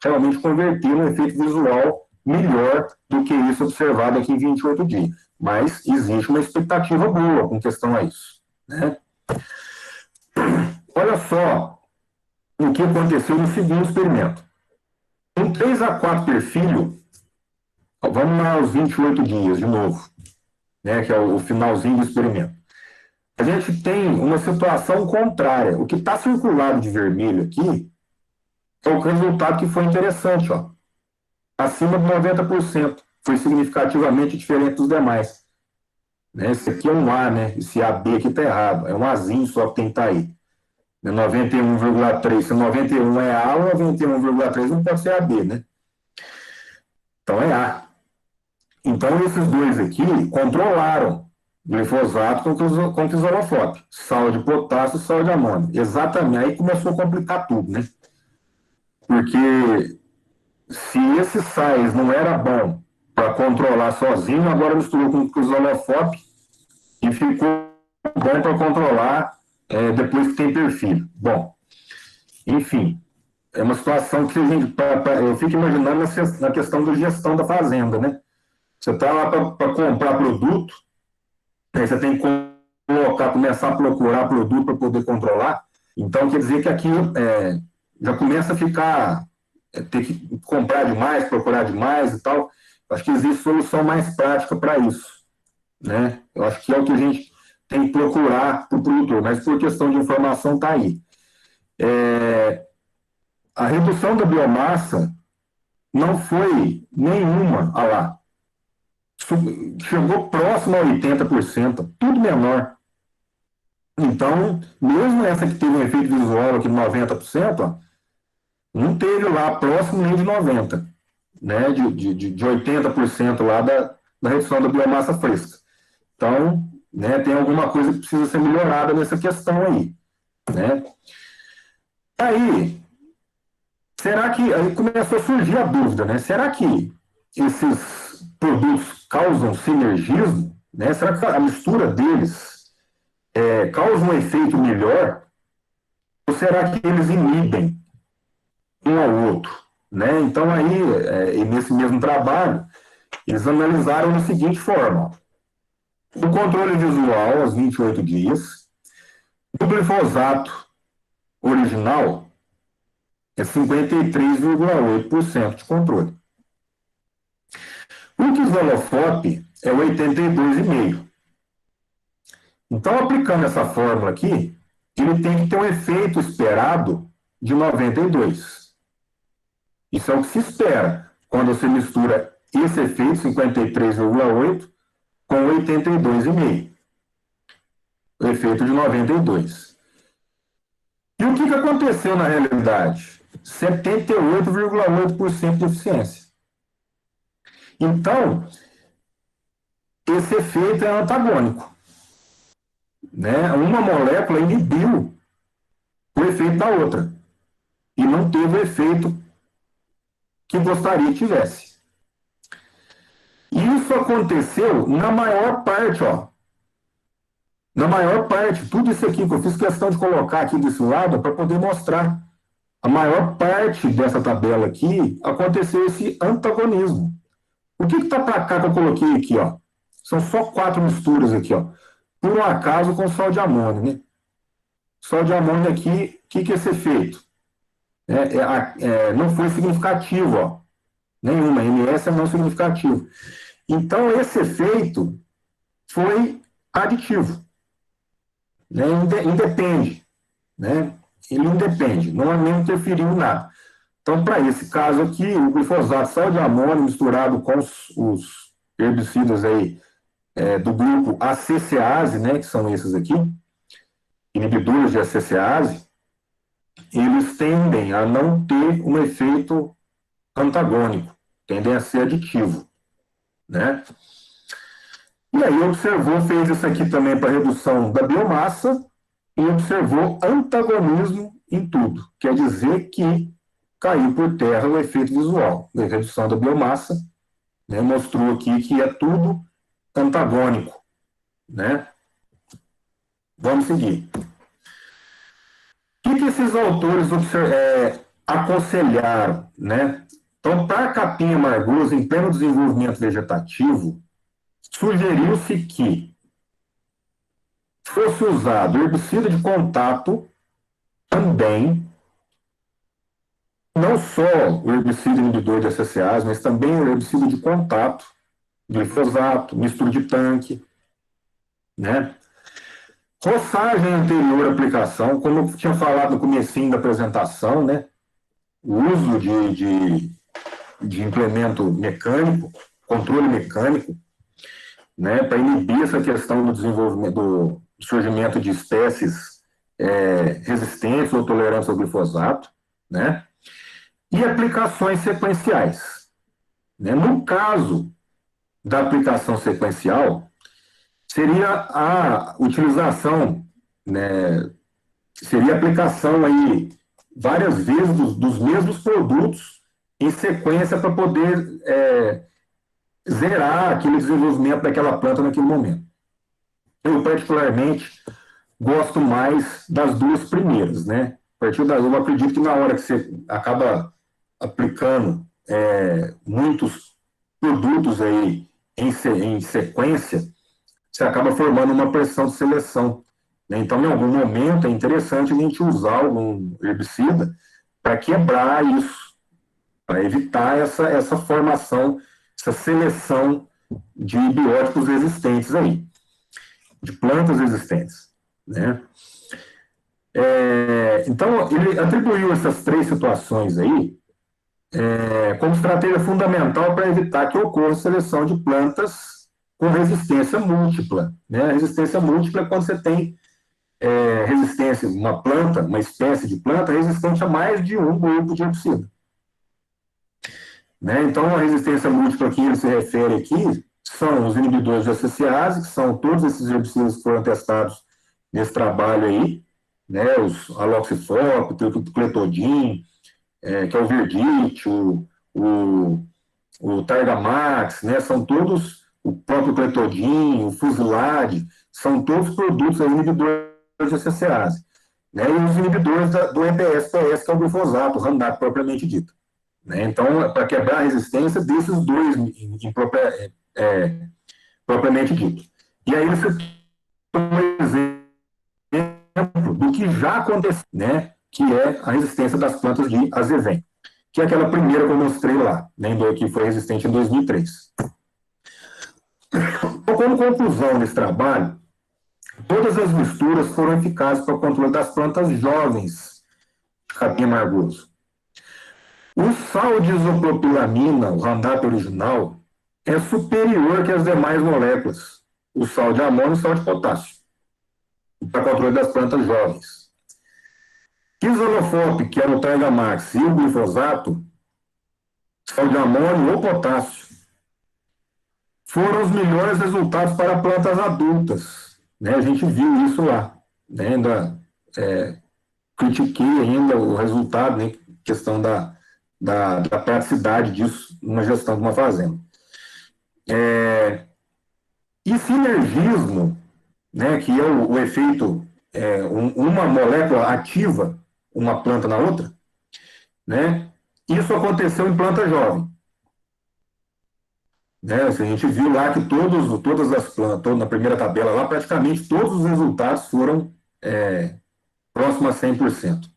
realmente converter no efeito visual melhor do que isso observado aqui em 28 dias. Mas existe uma expectativa boa com questão a isso, né? Olha só o que aconteceu no segundo experimento. Com 3 a 4 perfil, vamos lá aos 28 dias de novo, né, que é o finalzinho do experimento. A gente tem uma situação contrária. O que está circulado de vermelho aqui é o resultado que foi interessante, ó. Acima de 90%. Foi significativamente diferente dos demais. Né? Esse aqui é um A, né? Esse AB aqui está errado. É um Azinho só que tem que estar aí. 91,3. Se 91 é A, 91,3 não pode ser AB, né? Então é A. Então esses dois aqui controlaram glifosato com Quizalofop, sal de potássio e sal de amônio. Exatamente, aí começou a complicar tudo, né? Porque se esses sais não era bom para controlar sozinho, agora misturou com Quizalofop e ficou bom para controlar depois que tem perfil. Bom, enfim, é uma situação que eu fico imaginando na questão da gestão da fazenda, né? Você está lá para comprar produto, aí você tem que colocar, começar a procurar produto para poder controlar, então quer dizer que aquilo já começa a ficar, ter que comprar demais, procurar demais e tal. Acho que existe solução mais prática para isso, né? Eu acho que é o que a gente tem que procurar para o produtor, mas por questão de informação está aí. A redução da biomassa não foi nenhuma, lá, chegou próximo a 80%, tudo menor. Então, mesmo essa que teve um efeito visual aqui de 90%, ó, não teve lá próximo nem de 90%, né, de 80% lá da redução da biomassa fresca. Então, né, tem alguma coisa que precisa ser melhorada nessa questão aí, né. Aí, será que, aí começou a surgir a dúvida, né, será que esses produtos causam sinergismo, né, será que a mistura deles causa um efeito melhor, ou será que eles inibem um ao outro, né? Então aí, nesse mesmo trabalho, eles analisaram da seguinte forma: o controle visual aos 28 dias, o glifosato original é 53,8% de controle. O Kizolofope é 82,5%. Então, aplicando essa fórmula aqui, ele tem que ter um efeito esperado de 92%. Isso é o que se espera quando você mistura esse efeito, 53,8, com 82,5. O efeito de 92. E o que aconteceu na realidade? 78,8% de eficiência. Então, esse efeito é antagônico, né? Uma molécula inibiu o efeito da outra e não teve o efeito que gostaria que tivesse. Isso aconteceu na maior parte, ó. Na maior parte, tudo isso aqui que eu fiz questão de colocar aqui desse lado para poder mostrar. A maior parte dessa tabela aqui aconteceu esse antagonismo. O que está para cá que eu coloquei aqui, ó? São só 4 misturas aqui, ó. Por um acaso com sal de amônio, né? Sal de amônio aqui, o que é esse efeito? Não foi significativo, ó. Nenhuma, MS é não significativo. Então, esse efeito foi aditivo. Né? Independe. Né? Ele independe, não interferiu em nada. Então, para esse caso aqui, o glifosato, sal de amônio misturado com os herbicidas aí, do grupo acecease, né, que são esses aqui, inibidores de acecease, eles tendem a não ter um efeito antagônico, tendem a ser aditivo, né? E aí observou, fez isso aqui também para redução da biomassa e observou antagonismo em tudo. Quer dizer que caiu por terra o efeito visual, a redução da biomassa, né, mostrou aqui que é tudo antagônico, né? Vamos seguir. O que esses autores aconselharam, né? Então, para a capinha margosa em pleno desenvolvimento vegetativo, sugeriu-se que fosse usado herbicida de contato também, não só o herbicida inibidor de acecease, mas também o herbicida de contato, glifosato, mistura de tanque, né? Roçagem anterior à aplicação, como eu tinha falado no comecinho da apresentação, né? O uso de implemento mecânico, controle mecânico, né, para inibir essa questão do desenvolvimento, do surgimento de espécies resistentes ou tolerantes ao glifosato, né? E aplicações sequenciais. Né? No caso da aplicação sequencial, seria a utilização, né, seria a aplicação aí várias vezes dos mesmos produtos em sequência para poder zerar aquele desenvolvimento daquela planta naquele momento. Eu, particularmente, gosto mais das duas primeiras, né? Eu acredito que na hora que você acaba aplicando muitos produtos aí em sequência, você acaba formando uma pressão de seleção, né? Então, em algum momento, é interessante a gente usar algum herbicida para quebrar isso, para evitar essa formação, essa seleção de bióticos existentes aí, de plantas existentes, né? Então, ele atribuiu essas três situações aí como estratégia fundamental para evitar que ocorra seleção de plantas com resistência múltipla, né? A resistência múltipla é quando você tem resistência, uma planta, uma espécie de planta resistente a mais de um grupo de herbicida. Né? Então, a resistência múltipla que ele se refere aqui são os inibidores de ACCase, que são todos esses herbicidas que foram testados nesse trabalho aí, né? Os aloxifop, o cletodin, que é o Verdite, o Targamax, né? São todos, o próprio cletodin, o fusilade, são todos produtos inibidores de ACCase. Né? E os inibidores do MPS-PS, que é o glifosato, o Roundup propriamente dito. Né? Então, para quebrar a resistência desses dois propriamente dito. E aí você toma um exemplo do que já aconteceu, né? Que é a resistência das plantas de azevém, que é aquela primeira que eu mostrei lá, né? Que foi resistente em 2003. Então, como conclusão desse trabalho, todas as misturas foram eficazes para o controle das plantas jovens de capim amargoso. O sal de isopropilamina, o Roundup original, é superior que as demais moléculas, o sal de amônio e o sal de potássio, para controle das plantas jovens. Isonofop, que é o Targamax, e o glifosato, sal de amônio ou potássio, foram os melhores resultados para plantas adultas. Né? A gente viu isso lá. Né? Ainda critiquei ainda o resultado, né? Questão da praticidade disso numa gestão de uma fazenda. E sinergismo, né, que é o efeito, uma molécula ativa uma planta na outra, né, isso aconteceu em planta jovem. Né, a gente viu lá que todas as plantas, na primeira tabela lá, praticamente todos os resultados foram próximos a 100%.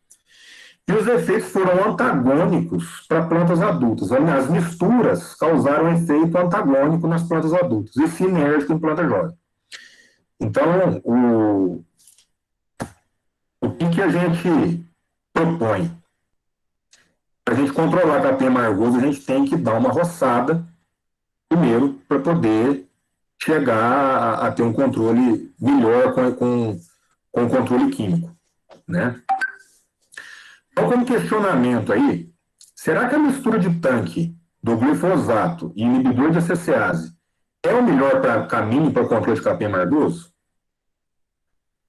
E os efeitos foram antagônicos para plantas adultas. As misturas causaram efeito antagônico nas plantas adultas e sinérgico em planta jovem. Então, o que a gente propõe? Para a gente controlar capim amargoso, a gente tem que dar uma roçada primeiro para poder chegar a ter um controle melhor com o controle químico. Né? Então, como questionamento aí, será que a mistura de tanque do glifosato e inibidor de ACCase é o melhor caminho para o controle de capim amargoso?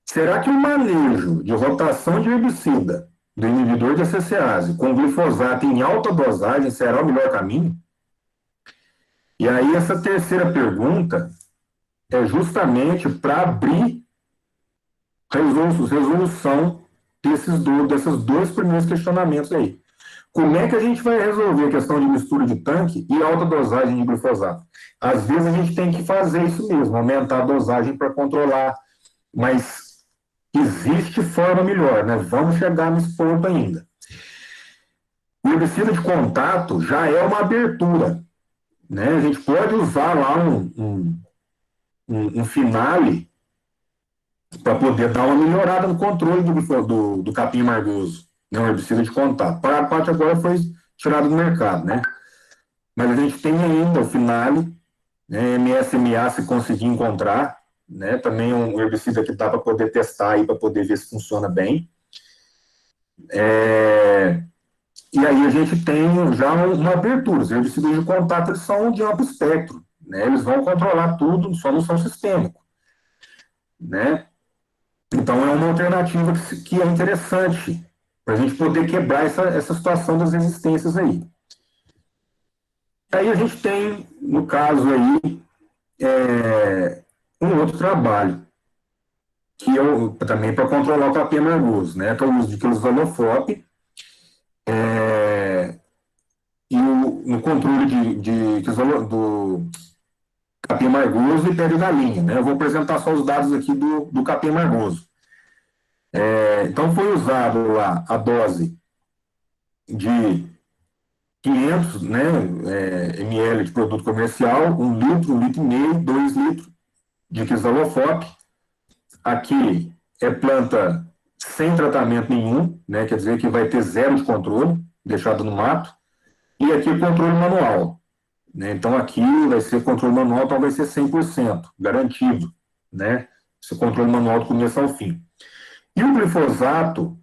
Será que o manejo de rotação de herbicida do inibidor de ACCase com glifosato em alta dosagem será o melhor caminho? E aí essa terceira pergunta é justamente para abrir resolução desses dois primeiros questionamentos aí. Como é que a gente vai resolver a questão de mistura de tanque e alta dosagem de glifosato? Às vezes a gente tem que fazer isso mesmo, aumentar a dosagem para controlar, mas existe forma melhor, né? Vamos chegar nesse ponto ainda. O herbicida de contato já é uma abertura, né? A gente pode usar lá um finale para poder dar uma melhorada no controle do capim amargoso, né? Um herbicida de contato. Para a parte agora foi tirado do mercado, né? Mas a gente tem ainda o finale, né? MSMA, se conseguir encontrar, né? Também um herbicida que dá para poder testar aí, para poder ver se funciona bem. E aí a gente tem já uma abertura. Os herbicidas de contato eles são de amplo espectro, né? Eles vão controlar tudo, só não são sistêmicos, né? Então é uma alternativa que é interessante para a gente poder quebrar essa situação das resistências aí. Aí a gente tem, no caso aí, um outro trabalho, que é também para controlar o capim amargoso, né? Que é o uso de quilosalofop, e no controle do capim amargoso e pé de galinha, né? Eu vou apresentar só os dados aqui do capim amargoso. Então, foi usado lá a dose de 500, né, ml de produto comercial, 1 litro, 1,5 litro, 2 litros de Kizalofoc. Aqui é planta sem tratamento nenhum, né, quer dizer que vai ter zero de controle, deixado no mato. E aqui é controle manual, né? Então aqui vai ser controle manual, então vai ser 100%, garantido, né? Esse controle manual do começo ao fim. E o glifosato,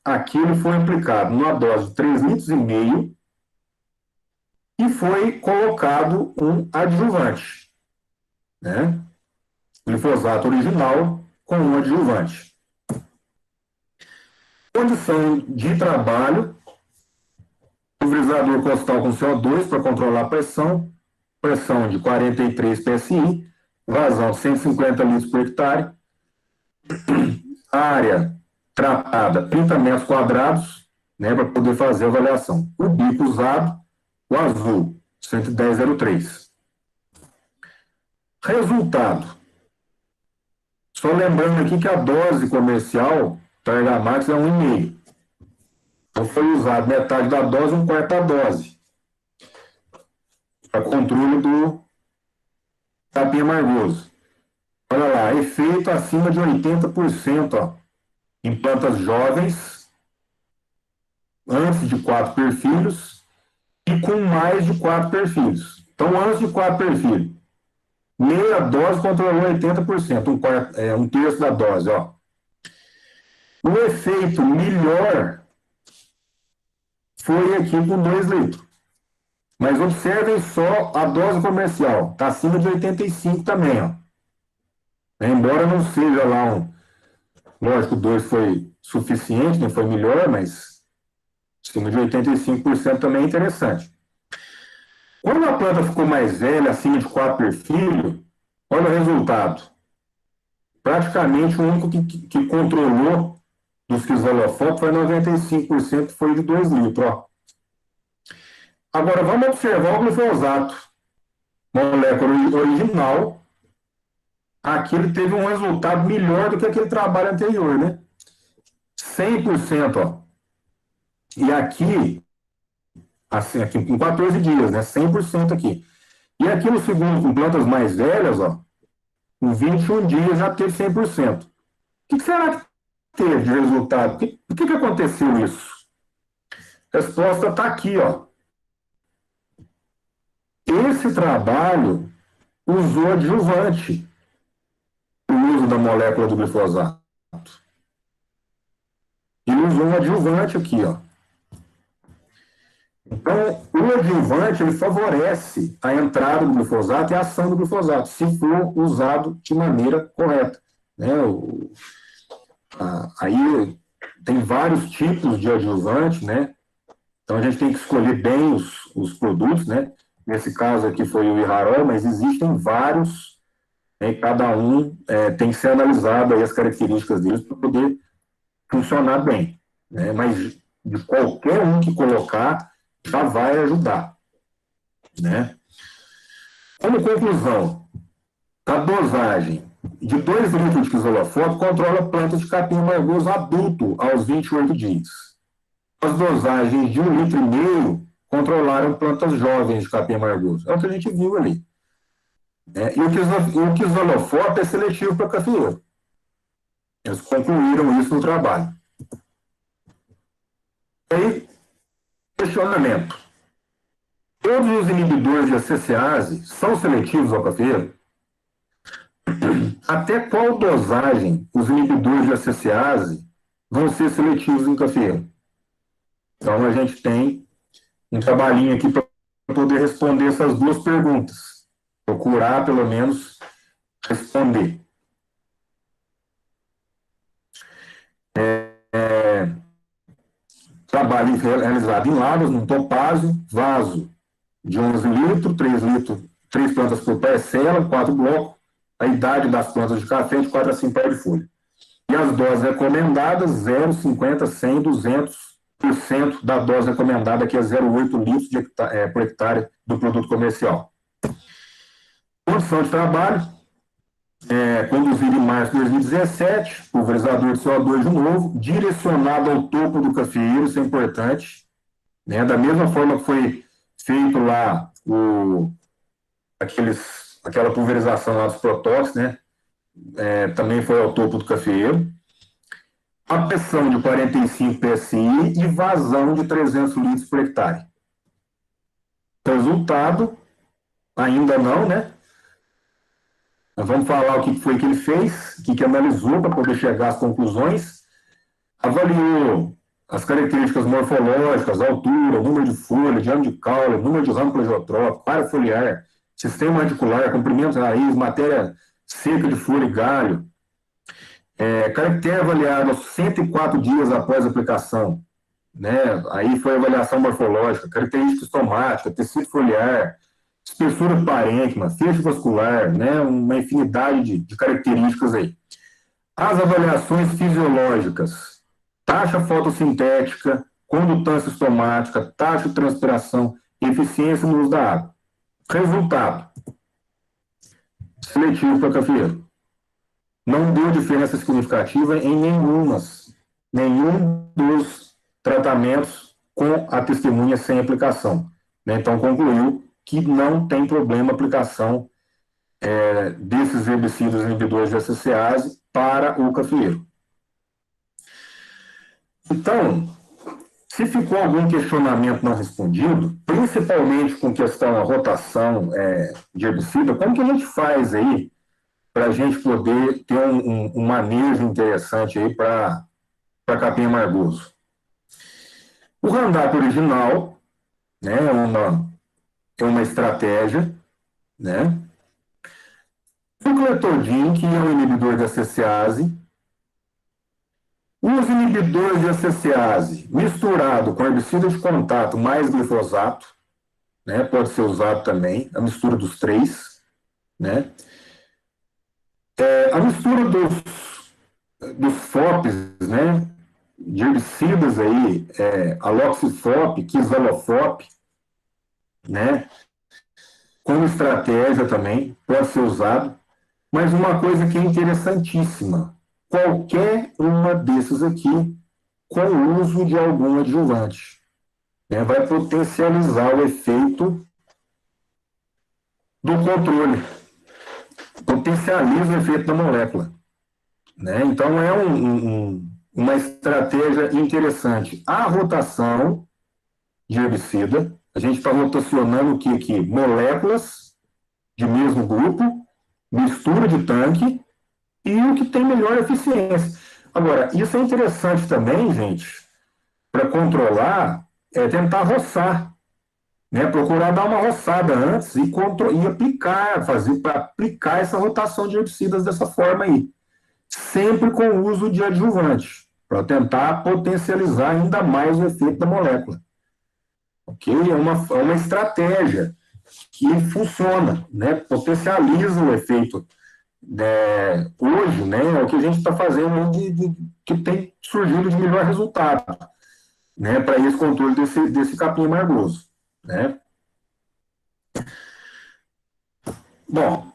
aqui ele foi aplicado numa dose de 3,5 litros e foi colocado um adjuvante, né? Glifosato original com um adjuvante. Condição de trabalho: pulverizador costal com CO2 para controlar a pressão de 43 psi, vazão de 150 litros por hectare, área tratada 30 metros quadrados, né, para poder fazer a avaliação. O bico usado, o azul, 110,03. Resultado: só lembrando aqui que a dose comercial para Argamax é 1,5. Então foi usado metade da dose, 1/4 da dose, para controle do capim amargoso. Olha lá, efeito acima de 80%, ó, em plantas jovens, antes de 4 perfilhos e com mais de 4 perfilhos. Então, antes de 4 perfilhos, meia dose controlou 80%, 1/3 da dose, ó. O efeito melhor foi aqui com 2 litros. Mas observem só a dose comercial, está acima de 85 também, ó. Embora não seja lá lógico, 2 foi suficiente, não foi melhor, mas acima de 85% também é interessante. Quando a planta ficou mais velha, acima de 4 perfilhos, olha o resultado. Praticamente o único que controlou dos Kizalofoc foi 95%, que foi de 2 litros. Ó. Agora, vamos observar o glifosato. Molécula original. Aqui ele teve um resultado melhor do que aquele trabalho anterior, né? 100%, ó. E aqui, assim, aqui com 14 dias, né? 100% aqui. E aqui no segundo, com plantas mais velhas, ó, com 21 dias já teve 100%. O que será que teve de resultado? Por que aconteceu isso? A resposta está aqui, ó. Esse trabalho usou adjuvante, o uso da molécula do glifosato. Ele usou um adjuvante aqui, ó. Então, o adjuvante, ele favorece a entrada do glifosato e a ação do glifosato, se for usado de maneira correta, né? Aí tem vários tipos de adjuvante, né? Então, a gente tem que escolher bem os produtos, né? Nesse caso aqui foi o Irarol, mas existem vários, né? Cada um tem que ser analisado aí as características deles para poder funcionar bem, né? Mas de qualquer um que colocar, já vai ajudar, né? Como conclusão, a dosagem de 2 litros de Kizalofoc controla plantas de capim amargoso adulto aos 28 dias. As dosagens de 1,5 litro controlaram plantas jovens de capim amargoso. É o que a gente viu ali. E o Kizalofoc é seletivo para cafeeiro. Eles concluíram isso no trabalho. E aí, questionamento. Todos os inibidores de ACCase são seletivos ao cafeeiro? Até qual dosagem os inibidores de ACCase vão ser seletivos em cafeeiro? Então, a gente tem um trabalhinho aqui para poder responder essas duas perguntas. Procurar, pelo menos, responder. Trabalho realizado em lavas, num topázio, vaso de 11 litros, 3 litros, 3 plantas por parcela, 4 blocos, a idade das plantas de café de 4 a 5 pés de folha. E as doses recomendadas, 0, 50, 100, 200% da dose recomendada, que é 0,8 litros por hectare do produto comercial. Condição de trabalho, conduzido em março de 2017, pulverizador de CO2 de novo, direcionado ao topo do cafeeiro, isso é importante, né? Da mesma forma que foi feito lá aquela pulverização lá dos protóxicos, né? Também foi ao topo do cafeeiro. A pressão de 45 PSI e vazão de 300 litros por hectare. Resultado, ainda não, né? Nós vamos falar o que foi que ele fez, o que analisou para poder chegar às conclusões. Avaliou as características morfológicas, altura, número de folha, diâmetro de caule, número de ramo plegiotrópico, área foliar, sistema radicular, comprimento da raiz, matéria seca de folha e galho. Caractere avaliado aos 104 dias após a aplicação, né? Aí foi a avaliação morfológica, característica estomática, tecido foliar, espessura do parênquima, feixe vascular, né? Uma infinidade de características aí. As avaliações fisiológicas, taxa fotossintética, condutância estomática, taxa de transpiração, eficiência no uso da água. Resultado: seletivo para cafeeiro. Não deu diferença significativa em nenhum dos tratamentos com a testemunha sem aplicação, né? Então, concluiu que não tem problema a aplicação desses herbicidas inibidores de ACCase para o cafeeiro. Então, se ficou algum questionamento não respondido, principalmente com questão à rotação de herbicida, como que a gente faz aí para a gente poder ter um manejo interessante aí para capim amargoso? O Roundup original, né, é uma estratégia, né? O Cletordin, que é um inibidor de ACCase. Os inibidores de ACCase misturado com herbicida de contato mais glifosato, né, pode ser usado também, a mistura dos três, né? A mistura dos FOPs, né, de herbicidas aí, aloxifop, quizalofop, né, como estratégia também, pode ser usado. Mas uma coisa que é interessantíssima, qualquer uma desses aqui, com o uso de algum adjuvante, né, vai potencializar o efeito do controle, potencializa o efeito da molécula, né? Então, é uma estratégia interessante. A rotação de herbicida, a gente está rotacionando o que aqui? Moléculas de mesmo grupo, mistura de tanque e o que tem melhor eficiência. Agora, isso é interessante também, gente, para controlar, tentar roçar, né? Procurar dar uma roçada antes e aplicar, fazer para aplicar essa rotação de herbicidas dessa forma aí. Sempre com o uso de adjuvante, para tentar potencializar ainda mais o efeito da molécula. Ok? É uma estratégia que funciona, né? Potencializa o efeito. Hoje, né, é o que a gente está fazendo que tem surgido de melhor resultado, né, para esse controle desse capim amargoso, né? Bom,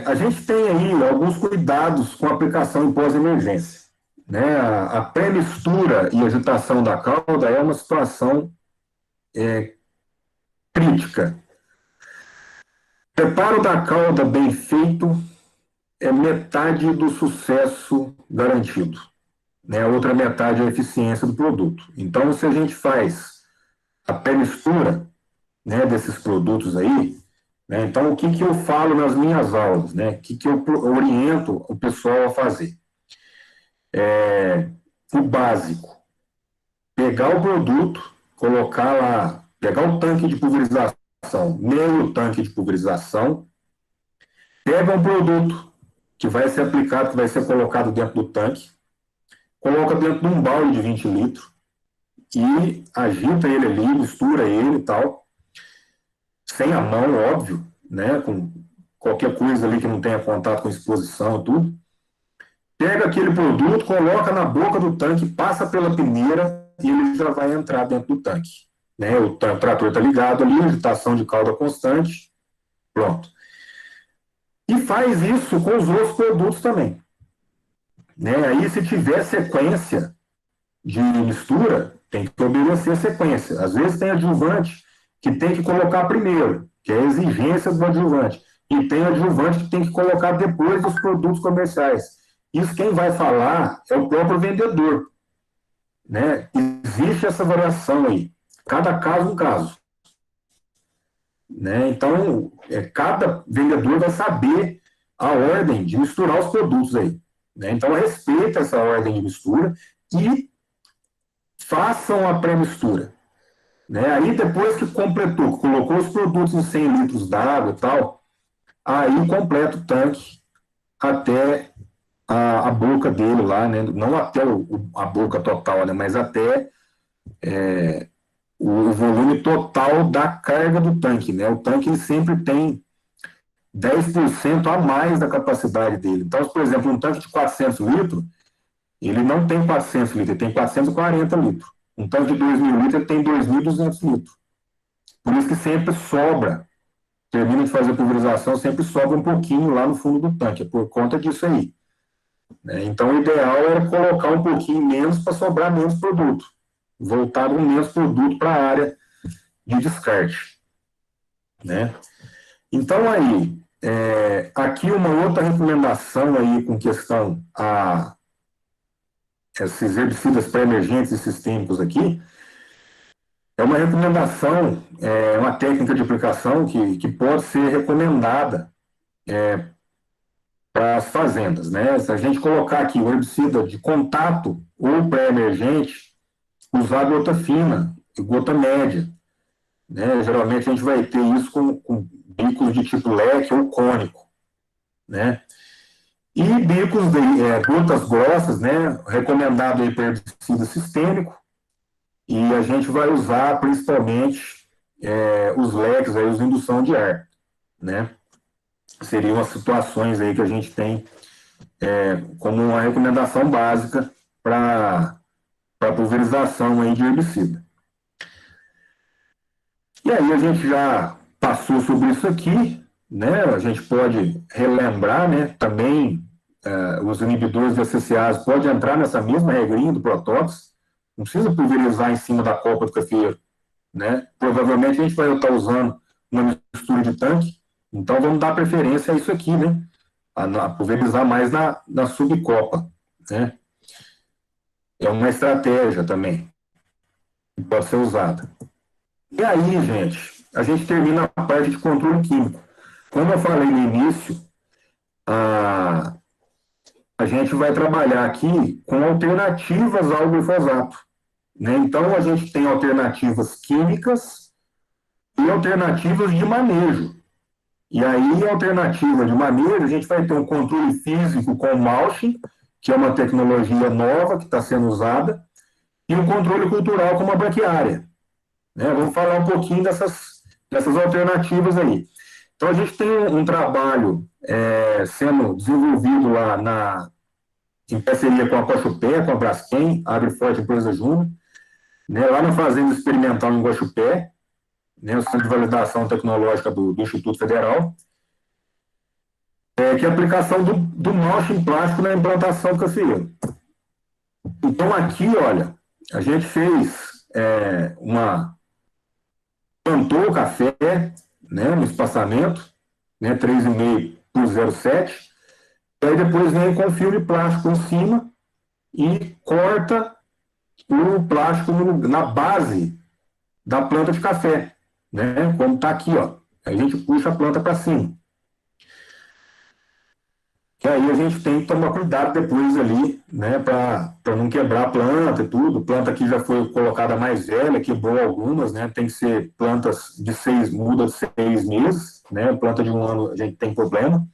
a gente tem aí alguns cuidados com a aplicação em pós-emergência, né? A pré-mistura e agitação da cauda é uma situação crítica. Preparo da cauda bem feito é metade do sucesso garantido, né? A outra metade é a eficiência do produto. Então, se a gente faz a pré-mistura, né, desses produtos aí, né, então o que eu falo nas minhas aulas, né? O que eu oriento o pessoal a fazer? O básico, pegar o produto, colocar lá, pegar o tanque de pulverização, meio tanque de pulverização, pega um produto que vai ser aplicado, que vai ser colocado dentro do tanque, coloca dentro de um balde de 20 litros e agita ele ali, mistura ele e tal, sem a mão, óbvio, né, com qualquer coisa ali que não tenha contato com exposição e tudo. Pega aquele produto, coloca na boca do tanque, passa pela peneira e ele já vai entrar dentro do tanque, né? O trator está ligado ali, agitação de cauda constante, Pronto. E faz isso com os outros produtos também. Né? Aí, se tiver sequência de mistura, tem que obedecer a sequência. Às vezes tem adjuvante que tem que colocar primeiro, que é a exigência do adjuvante. E tem adjuvante que tem que colocar depois dos produtos comerciais. Isso quem vai falar é o próprio vendedor. Né? Existe essa variação aí. Cada caso um caso. Né? Então, cada vendedor vai saber a ordem de misturar os produtos aí. Né? Então, respeita essa ordem de mistura e façam a pré-mistura. Né? Aí, depois que completou, colocou os produtos em 100 litros d'água e tal, aí completa o tanque até a boca dele lá, né? Não até a boca total, né? Mas até o volume total da carga do tanque. Né? O tanque ele sempre tem 10% a mais da capacidade dele. Então, por exemplo, um tanque de 400 litros, ele não tem 400 litros, ele tem 440 litros. Um tanque de 2.000 litros, ele tem 2.200 litros. Por isso que sempre sobra, termina de fazer a pulverização, sempre sobra um pouquinho lá no fundo do tanque, é por conta disso aí. Então, o ideal era colocar um pouquinho menos para sobrar menos produto, voltar um menos produto para a área de descarte. Né? Então, aí, aqui uma outra recomendação aí com questão a esses herbicidas pré-emergentes e sistêmicos aqui, é uma recomendação, uma técnica de aplicação que pode ser recomendada para as fazendas. Né? Se a gente colocar aqui o herbicida de contato ou pré-emergente, usar gota fina e gota média. Né? Geralmente a gente vai ter isso com bicos de tipo leque ou cônico. Né? E bicos de gotas grossas, né? Recomendado aí para herbicida sistêmico, e a gente vai usar principalmente os leques, aí, os de indução de ar. Né? Seriam as situações aí que a gente tem como uma recomendação básica para pulverização aí de herbicida. E aí a gente já passou sobre isso aqui, né? A gente pode relembrar, né? Também os inibidores de ACCase podem entrar nessa mesma regrinha do Protox, não precisa pulverizar em cima da copa do cafeiro, né? Provavelmente a gente vai estar usando uma mistura de tanque, então vamos dar preferência a isso aqui, né? A pulverizar mais na subcopa, né? É uma estratégia também que pode ser usada. E aí, gente, a gente termina a parte de controle químico. Como eu falei no início, a gente vai trabalhar aqui com alternativas ao glifosato. Né? Então, a gente tem alternativas químicas e alternativas de manejo. E aí, alternativa de manejo, a gente vai ter um controle físico com mulching, que é uma tecnologia nova que está sendo usada, e um controle cultural com uma braquiária. Né? Vamos falar um pouquinho dessas alternativas aí. Então, a gente tem um trabalho sendo desenvolvido lá em parceria com a Cochupé, com a Braskem, a Agriforte Empresa Júnior, né? Lá na Fazenda Experimental em Guaxupé, né? O Centro de Validação Tecnológica do Instituto Federal, que é a aplicação do mulching plástico na implantação do cafeeiro. Então, aqui, olha, a gente fez plantou o café, né, no espaçamento, né, 3,5 por 0,7, e aí depois vem com filme plástico em cima e corta o plástico na base da planta de café, né, como está aqui, ó. Aí a gente puxa a planta para cima. E aí a gente tem que tomar cuidado depois ali, né, para não quebrar a planta e tudo. Planta que já foi colocada mais velha, quebrou algumas, né, tem que ser plantas muda de 6 meses, né, planta de 1 ano a gente tem problema.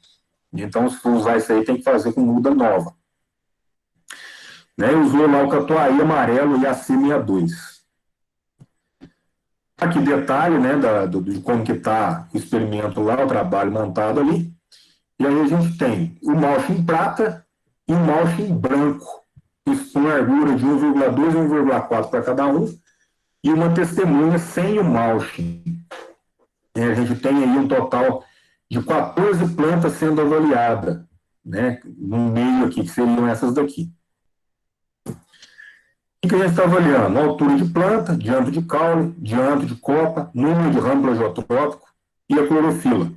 Então, se for usar isso aí, tem que fazer com muda nova. Né, usou lá o catuai amarelo e a C62. Aqui detalhe, né, de como que está o experimento lá, o trabalho montado ali. E aí a gente tem o mulching prata e o mulching branco, com largura de 1,2 e 1,4 para cada um, e uma testemunha sem o mulching. A gente tem aí um total de 14 plantas sendo avaliadas, né, no meio aqui, que seriam essas daqui. O que a gente está avaliando? A altura de planta, diâmetro de caule, diâmetro de copa, número de ramo plagiotrópico e a clorofila.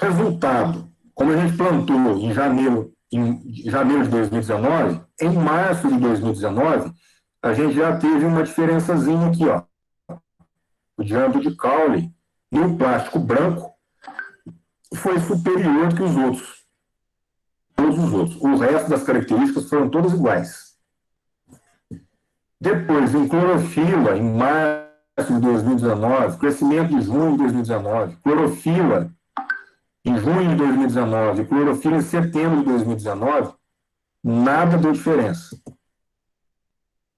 Resultado, como a gente plantou em janeiro de 2019, em março de 2019, a gente já teve uma diferençazinha aqui, ó. O diâmetro de caule no plástico branco foi superior que os outros. Todos os outros. O resto das características foram todas iguais. Depois, em clorofila, em março de 2019, crescimento de junho de 2019, clorofila em junho de 2019 e clorofila em setembro de 2019, nada deu diferença.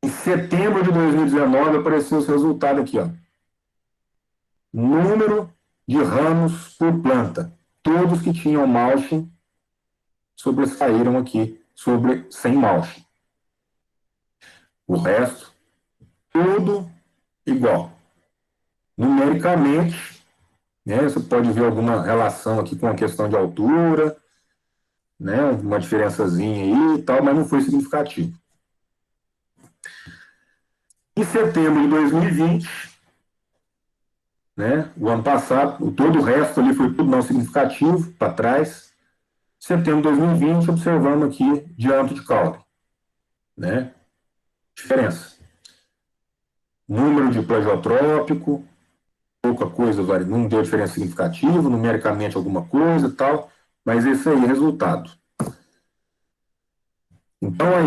Em setembro de 2019 apareceu esse resultado aqui, ó. Número de ramos por planta. Todos que tinham mulching sobressaíram aqui sobre sem mulching. O resto, tudo igual. Numericamente, né, você pode ver alguma relação aqui com a questão de altura, né, uma diferençazinha aí e tal, mas não foi significativo. Em setembro de 2020, né, o ano passado, todo o resto ali foi tudo não significativo, para trás. Setembro de 2020, observamos aqui diâmetro de caule, né, diferença. Número de plagiotrópico, pouca coisa, não deu diferença significativa, numericamente alguma coisa e tal, mas esse aí é o resultado. Então aí,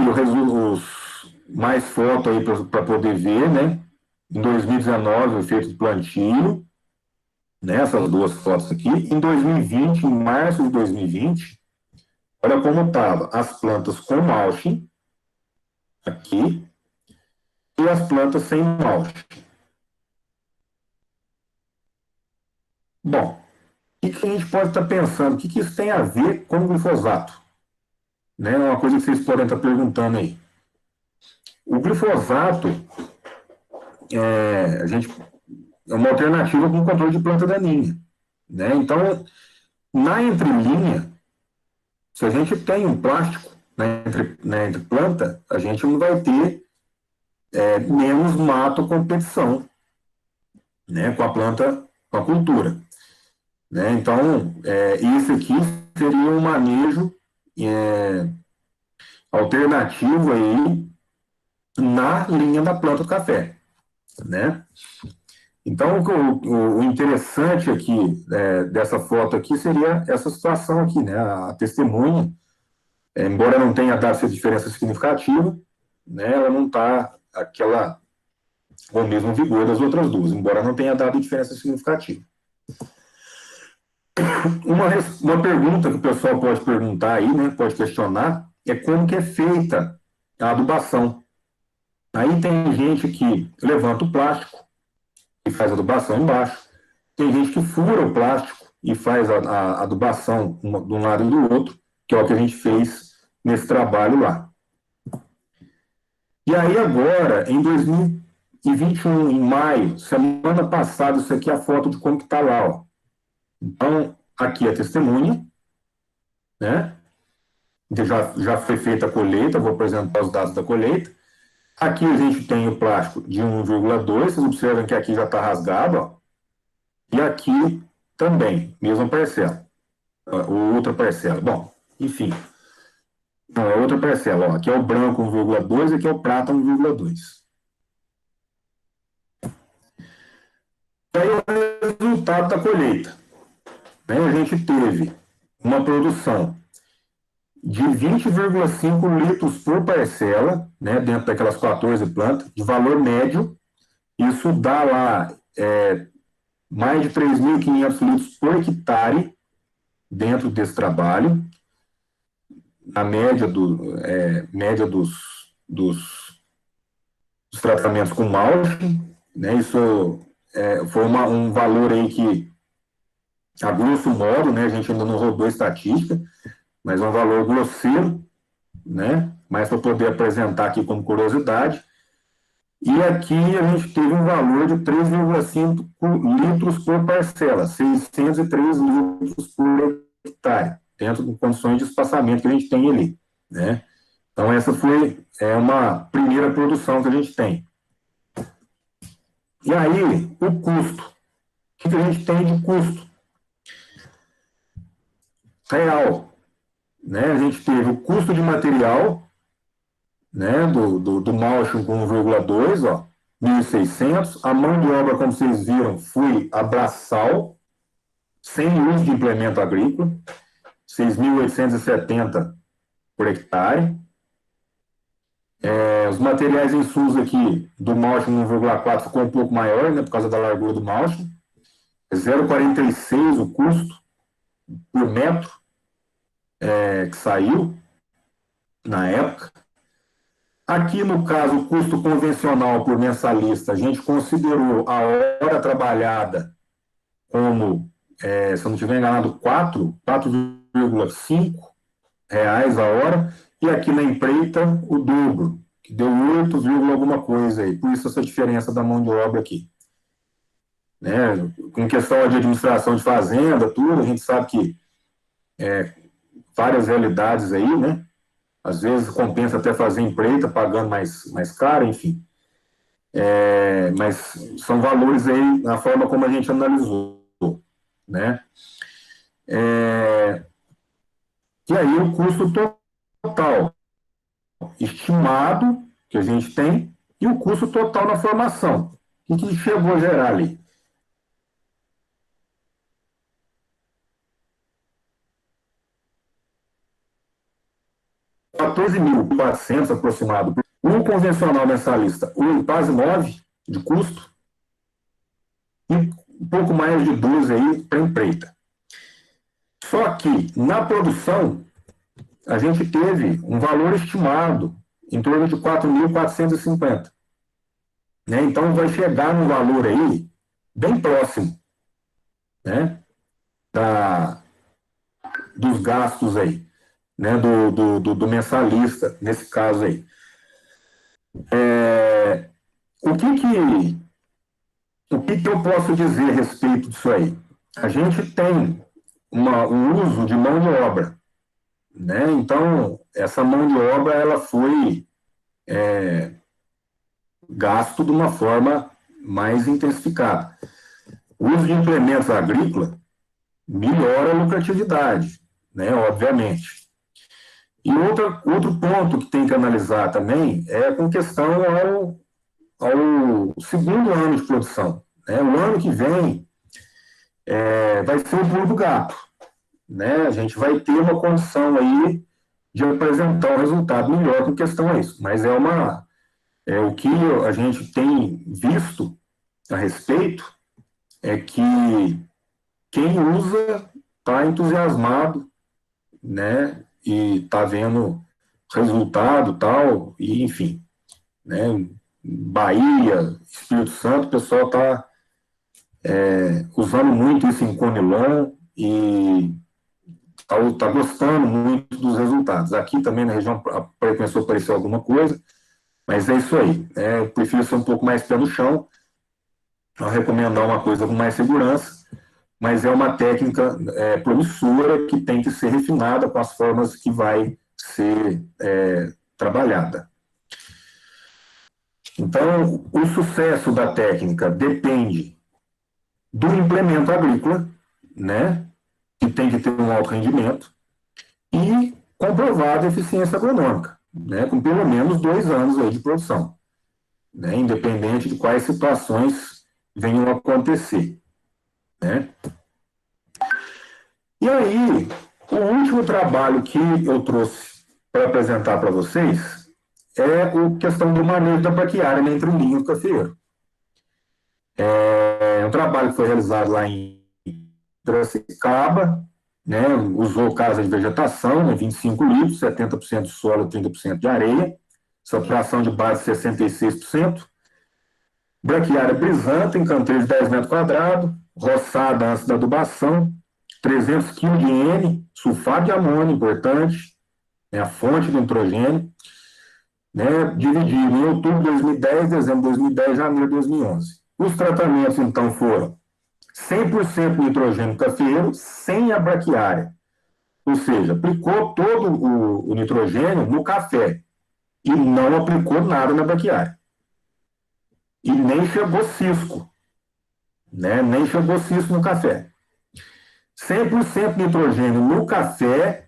mais foto aí para poder ver, né? Em 2019, o efeito de plantio, né? Essas duas fotos aqui. Em 2020, em março de 2020, olha como estava as plantas com mulching, aqui, e as plantas sem mulching. Bom, o que a gente pode estar pensando? O que isso tem a ver com o glifosato? Né? Uma coisa que vocês podem estar perguntando aí. O glifosato é uma alternativa para o controle de planta daninha. Né? Então, na entrelinha, se a gente tem um plástico entre planta, a gente não vai ter menos mato competição, né, com a planta, com a cultura. Né? Então, isso aqui seria um manejo alternativo aí na linha da planta do café. Né? Então, o interessante aqui dessa foto aqui seria essa situação aqui, né? A testemunha, embora não tenha dado essa diferença significativa, né, ela não está com o mesmo vigor das outras duas, embora não tenha dado diferença significativa. Uma pergunta que o pessoal pode perguntar aí, né, pode questionar, é como que é feita a adubação. Aí tem gente que levanta o plástico e faz a adubação embaixo. Tem gente que fura o plástico e faz a adubação de um lado e do outro, que é o que a gente fez nesse trabalho lá. E aí agora, em 2021, em maio, semana passada, isso aqui é a foto de como que está lá. Ó. Então, aqui é a testemunha, né? Então, já foi feita a colheita, vou apresentar os dados da colheita. Aqui a gente tem o plástico de 1,2, vocês observam que aqui já está rasgado, ó. E aqui também, mesma parcela. Outra parcela. Bom, enfim. Não, é outra parcela. Ó. Aqui é o branco 1,2 e aqui é o prata 1,2. E aí o resultado da colheita. Né? A gente teve uma produção de 20,5 litros por parcela, né, dentro daquelas 14 plantas, de valor médio. Isso dá lá mais de 3.500 litros por hectare dentro desse trabalho. A média, média dos tratamentos com mulching, né, isso foi um valor aí que, a grosso modo, né, a gente ainda não rodou estatística, mas é um valor grosseiro, né, mas para poder apresentar aqui como curiosidade. E aqui a gente teve um valor de 3,5 litros por parcela, 603 litros por hectare, dentro de condições de espaçamento que a gente tem ali, né? Então, essa foi uma primeira produção que a gente tem. E aí, o custo. O que a gente tem de custo real? Né? A gente teve o custo de material, né, do Malchung com 1,2, ó, 1.600. A mão de obra, como vocês viram, foi a braçal, sem uso de implemento agrícola, 6.870 por hectare. Os materiais insumos aqui do Malchung 1,4 ficou um pouco maior, né, por causa da largura do Malchung. 0,46 o custo por metro que saiu na época. Aqui, no caso, o custo convencional por mensalista, a gente considerou a hora trabalhada como, se eu não estiver enganado, 4,5 reais a hora, e aqui na empreita o dobro, que deu 8, alguma coisa aí, por isso essa diferença da mão de obra aqui. Né? Com questão de administração de fazenda, tudo, a gente sabe que várias realidades aí, né? Às vezes compensa até fazer empreita, pagando mais caro, enfim. Mas são valores aí na forma como a gente analisou, né? E aí o custo total estimado que a gente tem e o custo total na formação. O que chegou a gerar ali? R$ 14.400 aproximado. Um convencional mensalista, quase 9 de custo, e um pouco mais de 12 aí para empreita. Só que na produção, a gente teve um valor estimado em torno de 4.450. Né? Então, vai chegar num valor aí bem próximo, né, dos gastos aí, né, do mensalista, nesse caso aí. O que eu posso dizer a respeito disso aí? A gente tem um uso de mão de obra, né? Então, essa mão de obra ela foi gasto de uma forma mais intensificada. O uso de implementos agrícolas melhora a lucratividade, né? Obviamente. E outro ponto que tem que analisar também é com questão ao segundo ano de produção. Né? O ano que vem vai ser o pulo do gato. Né? A gente vai ter uma condição aí de apresentar um resultado melhor com questão a isso. Mas o que a gente tem visto a respeito é que quem usa está entusiasmado, né? E está vendo resultado tal, e enfim, né? Bahia, Espírito Santo, o pessoal está usando muito isso em Conilon e está gostando muito dos resultados. Aqui também na região começou a aparecer alguma coisa, mas é isso aí. Eu prefiro ser um pouco mais pé no chão, não recomendar uma coisa com mais segurança, mas é uma técnica promissora que tem que ser refinada com as formas que vai ser trabalhada. Então, o sucesso da técnica depende do implemento agrícola, né, que tem que ter um alto rendimento, e comprovada eficiência agronômica, né, com pelo menos 2 anos aí de produção, né, independente de quais situações venham a acontecer. Né. E aí, o último trabalho que eu trouxe para apresentar para vocês é a questão do manejo da braquiária entre o linho e o cafeeiro. É um trabalho que foi realizado lá em Piracicaba, né, usou casa de vegetação, né, 25 litros, 70% de solo, 30% de areia, saturação de base 66%, braquiária brisanta em canteiro de 10 metros quadrados, roçada antes da adubação, 300 kg de N, sulfato de amônio, importante, é a fonte do nitrogênio, né, dividido em outubro de 2010, dezembro de 2010, janeiro de 2011. Os tratamentos, então, foram 100% nitrogênio cafeeiro sem a braquiária, ou seja, aplicou todo o nitrogênio no café e não aplicou nada na braquiária. E nem chegou cisco, né? Nem chegou cisco no café. 100% nitrogênio no café,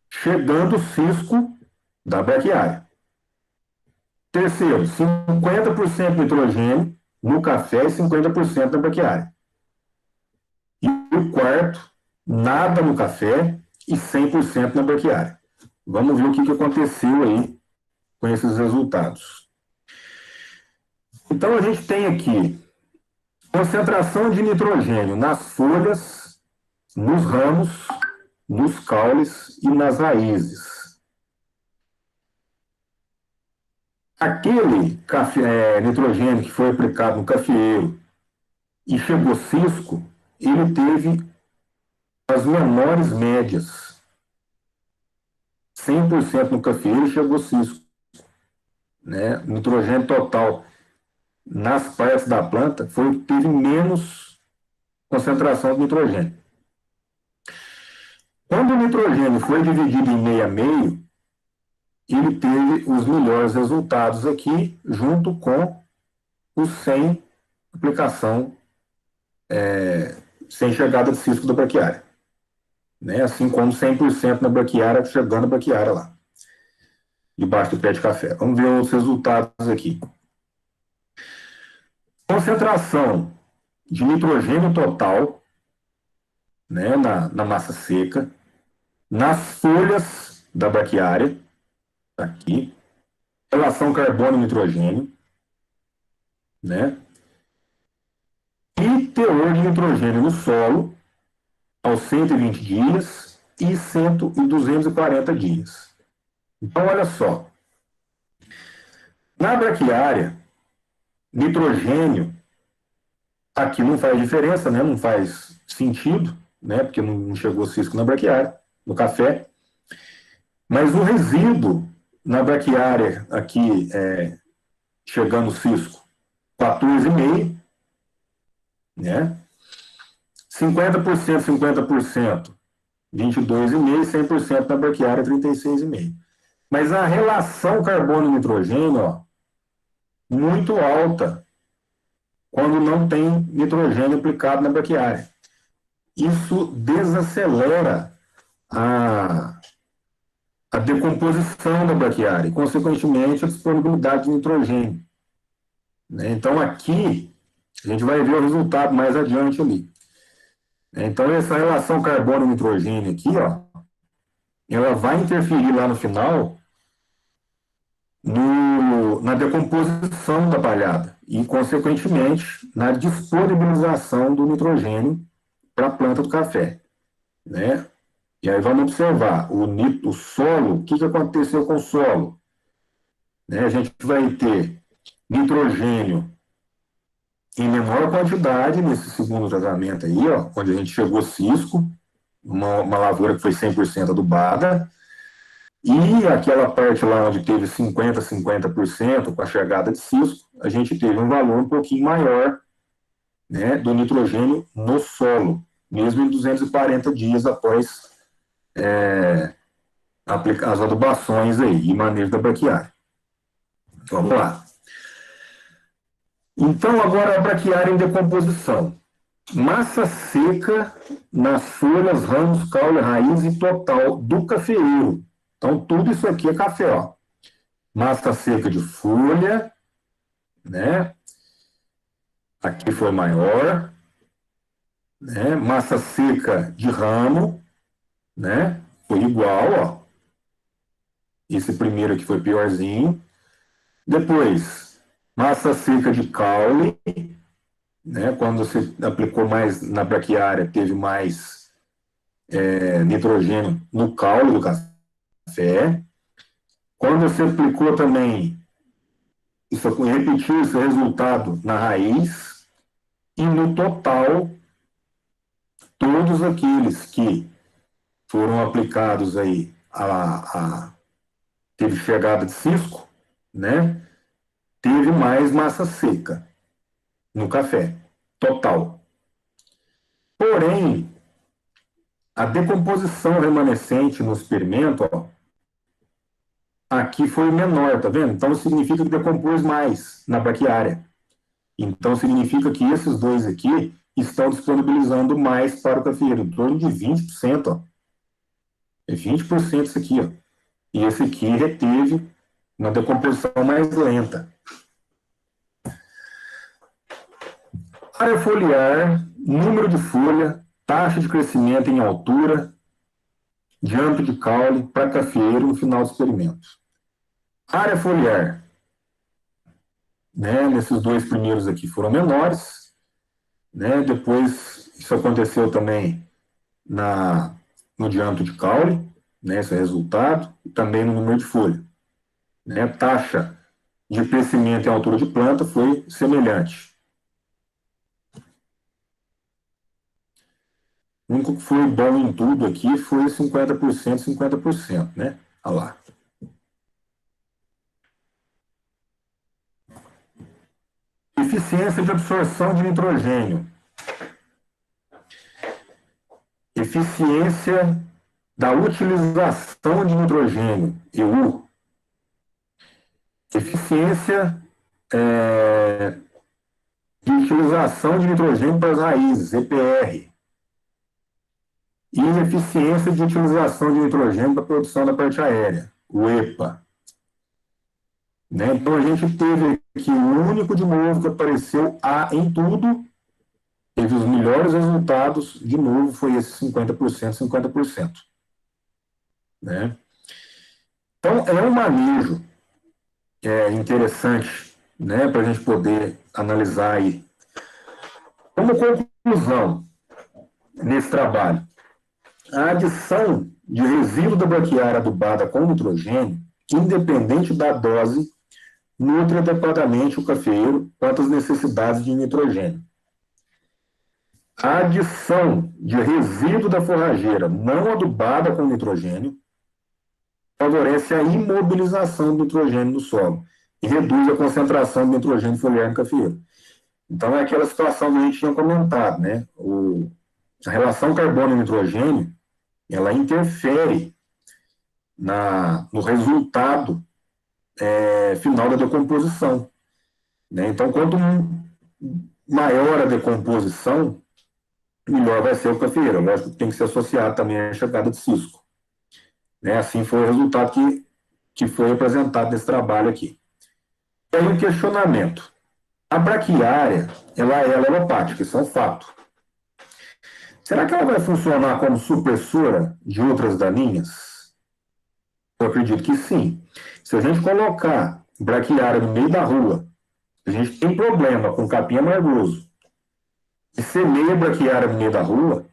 chegando cisco da braquiária. Terceiro, 50% nitrogênio no café e 50% na braquiária. E o quarto, nada no café e 100% na braquiária. Vamos ver o que aconteceu aí com esses resultados. Então, a gente tem aqui concentração de nitrogênio nas folhas, nos ramos, nos caules e nas raízes. Aquele nitrogênio que foi aplicado no cafeeiro e chegou cisco, ele teve as menores médias. 100% no cafeeiro chegou cisco, né? O nitrogênio total nas partes da planta teve menos concentração de nitrogênio. Quando o nitrogênio foi dividido em meio a meio, ele teve os melhores resultados aqui, junto com os sem aplicação, sem chegada de cisco da braquiária. Né? Assim como 100% na braquiária, chegando a braquiária lá, debaixo do pé de café. Vamos ver os resultados aqui. Concentração de nitrogênio total, né, na massa seca, nas folhas da braquiária, aqui, relação carbono-nitrogênio, né, e teor de nitrogênio no solo aos 120 dias e 240 dias. Então, olha só. Na braquiária, nitrogênio, aqui não faz diferença, né? Não faz sentido, né? Porque não chegou cisco na braquiária, no café. Mas o resíduo na braquiária, aqui, chegando cisco, 14,5, né? 50%, 50%, 22,5, 100% na braquiária, 36,5. Mas a relação carbono-nitrogênio, ó, muito alta quando não tem nitrogênio aplicado na braquiária. Isso desacelera a decomposição da braquiária e, consequentemente, a disponibilidade de nitrogênio. Né? Então, aqui, a gente vai ver o resultado mais adiante ali. Então, essa relação carbono-nitrogênio aqui, ó, ela vai interferir lá no final na decomposição da palhada e, consequentemente, na disponibilização do nitrogênio para a planta do café. Né? E aí vamos observar o solo, o que aconteceu com o solo? Né? A gente vai ter nitrogênio em menor quantidade nesse segundo tratamento aí, ó, onde a gente chegou cisco, uma lavoura que foi 100% adubada, e aquela parte lá onde teve 50% com a chegada de cisco, a gente teve um valor um pouquinho maior, né, do nitrogênio no solo, mesmo em 240 dias após aplicar as adubações aí, e manejo da braquiária. Vamos lá. Então, agora a braquiária em decomposição. Massa seca nas folhas, ramos, caule, raiz e total do cafeeiro. Então, tudo isso aqui é café, ó. Massa seca de folha, né? Aqui foi maior, né? Massa seca de ramo, né? Foi igual, ó. Esse primeiro aqui foi piorzinho. Depois, massa seca de caule, né? Quando você aplicou mais na braquiária, teve mais nitrogênio no caule do café. Quando você aplicou também, repetiu esse resultado na raiz, e no total, todos aqueles que foram aplicados aí teve chegada de cisco, né, teve mais massa seca no café, total. Porém, a decomposição remanescente no experimento, ó, aqui foi menor, tá vendo? Então significa que decompôs mais na braquiária. Então significa que esses dois aqui estão disponibilizando mais para o cafeeiro, em torno de 20%, ó. É 20% isso aqui, ó. E esse aqui reteve uma decomposição mais lenta. Área foliar, número de folha, taxa de crescimento em altura, jump de caule para cafeeiro no final do experimento. Área foliar, né, nesses dois primeiros aqui foram menores, né, depois isso aconteceu também no jump de caule, né, esse é o resultado, e também no número de folha. Né, taxa de crescimento em altura de planta foi semelhante. O único que foi bom em tudo aqui foi 50%, 50%, né? Olha lá. Eficiência de absorção de nitrogênio. Eficiência da utilização de nitrogênio, EU. Eficiência de utilização de nitrogênio para as raízes, EPR. E eficiência de utilização de nitrogênio para a produção da parte aérea, o EPA. Né? Então a gente teve aqui o único de novo que apareceu A em tudo, teve os melhores resultados, de novo foi esse 50%, 50%. Né? Então é um manejo interessante, né, para a gente poder analisar aí. Como conclusão nesse trabalho, a adição de resíduo da braquiária adubada com nitrogênio, independente da dose, nutre adequadamente o cafeeiro quanto às necessidades de nitrogênio. A adição de resíduo da forrageira não adubada com nitrogênio favorece a imobilização do nitrogênio no solo e reduz a concentração de nitrogênio foliar no cafeeiro. Então, é aquela situação que a gente tinha comentado, né? A relação carbono-nitrogênio, ela interfere no resultado final da decomposição. Né? Então, quanto maior a decomposição, melhor vai ser o cafeeiro. Lógico que tem que ser associado também à chegada de cisco. Né? Assim foi o resultado que foi apresentado nesse trabalho aqui. E aí um questionamento. A braquiária, ela é alopática, isso é um fato. Será que ela vai funcionar como supressora de outras daninhas? Eu acredito que sim. Se a gente colocar braquiária no meio da rua, a gente tem problema com capim amargoso, e semeia braquiária no meio da rua,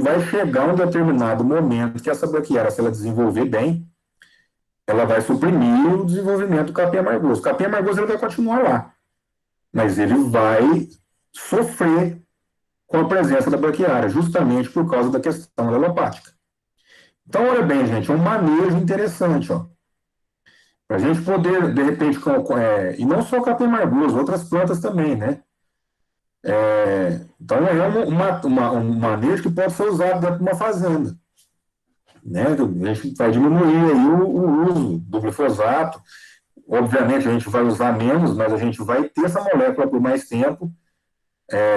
vai chegar um determinado momento que essa braquiária, se ela desenvolver bem, ela vai suprimir o desenvolvimento do capim amargoso. O capim amargoso ele vai continuar lá, mas ele vai sofrer com a presença da braquiária, justamente por causa da questão alopática. Então, olha bem, gente, é um manejo interessante, ó. Para a gente poder, de repente, e não só o capim amargoso, outras plantas também, né? Então, é um manejo que pode ser usado dentro de uma fazenda. Né? A gente vai diminuir aí o uso do glifosato. Obviamente, a gente vai usar menos, mas a gente vai ter essa molécula por mais tempo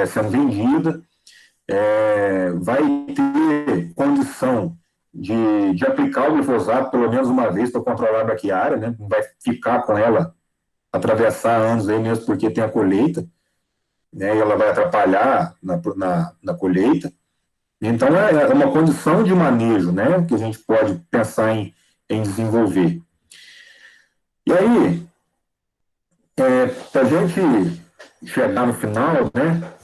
sendo vendida. Vai ter condição de aplicar o glifosato pelo menos uma vez para controlar a braquiária, né? Não vai ficar com ela, atravessar anos aí mesmo porque tem a colheita, né? E ela vai atrapalhar na colheita. Então, é uma condição de manejo, né? Que a gente pode pensar em desenvolver. E aí, para a gente chegar no final, né?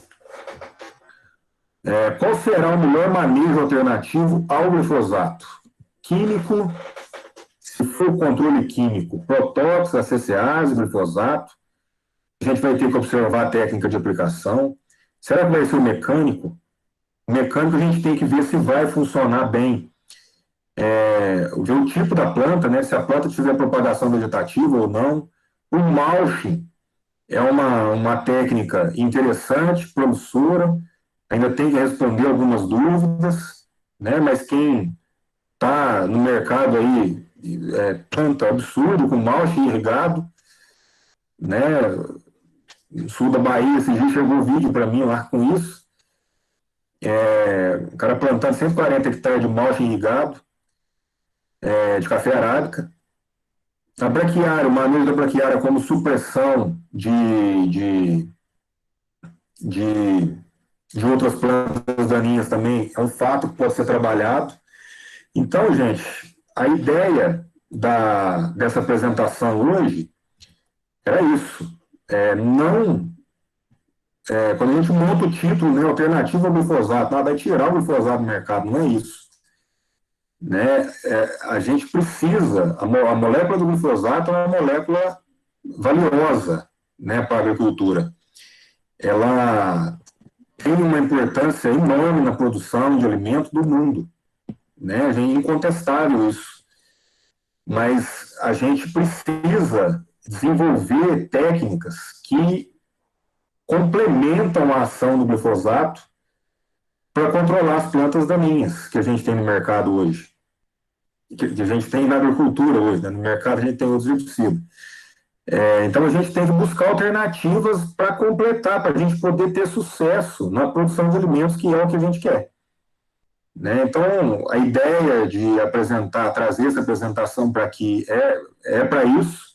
Qual será o melhor manejo alternativo ao glifosato? Químico, se for controle químico, protóxido, ACCase, glifosato. A gente vai ter que observar a técnica de aplicação. Será que vai ser o mecânico? O mecânico a gente tem que ver se vai funcionar bem ver o tipo da planta, né, se a planta tiver propagação vegetativa ou não. O mulching é uma técnica interessante, promissora, ainda tem que responder algumas dúvidas, né, mas quem está no mercado aí, planta absurdo com mulching irrigado, né, no sul da Bahia, esse dia chegou um vídeo para mim lá com isso, o cara plantando 140 hectares de mulching irrigado, de café arábica. A braquiária, o manejo da braquiária como supressão de, de outras plantas daninhas também é um fato que pode ser trabalhado. Então, gente, a ideia dessa apresentação hoje era isso. Quando a gente monta o título, né, alternativa ao glifosato, nada vai tirar o glifosato do mercado, não é isso. Né? A gente precisa, a molécula do glifosato é uma molécula valiosa, né, para a agricultura. Ela tem uma importância enorme na produção de alimentos do mundo, né? É incontestável isso. Mas a gente precisa desenvolver técnicas que complementam a ação do glifosato para controlar as plantas daninhas que a gente tem no mercado hoje, que a gente tem na agricultura hoje, né? No mercado a gente tem outros herbicidas. Então a gente tem que buscar alternativas para completar, para a gente poder ter sucesso na produção de alimentos, que é o que a gente quer. Né? Então a ideia de trazer essa apresentação para aqui é para isso,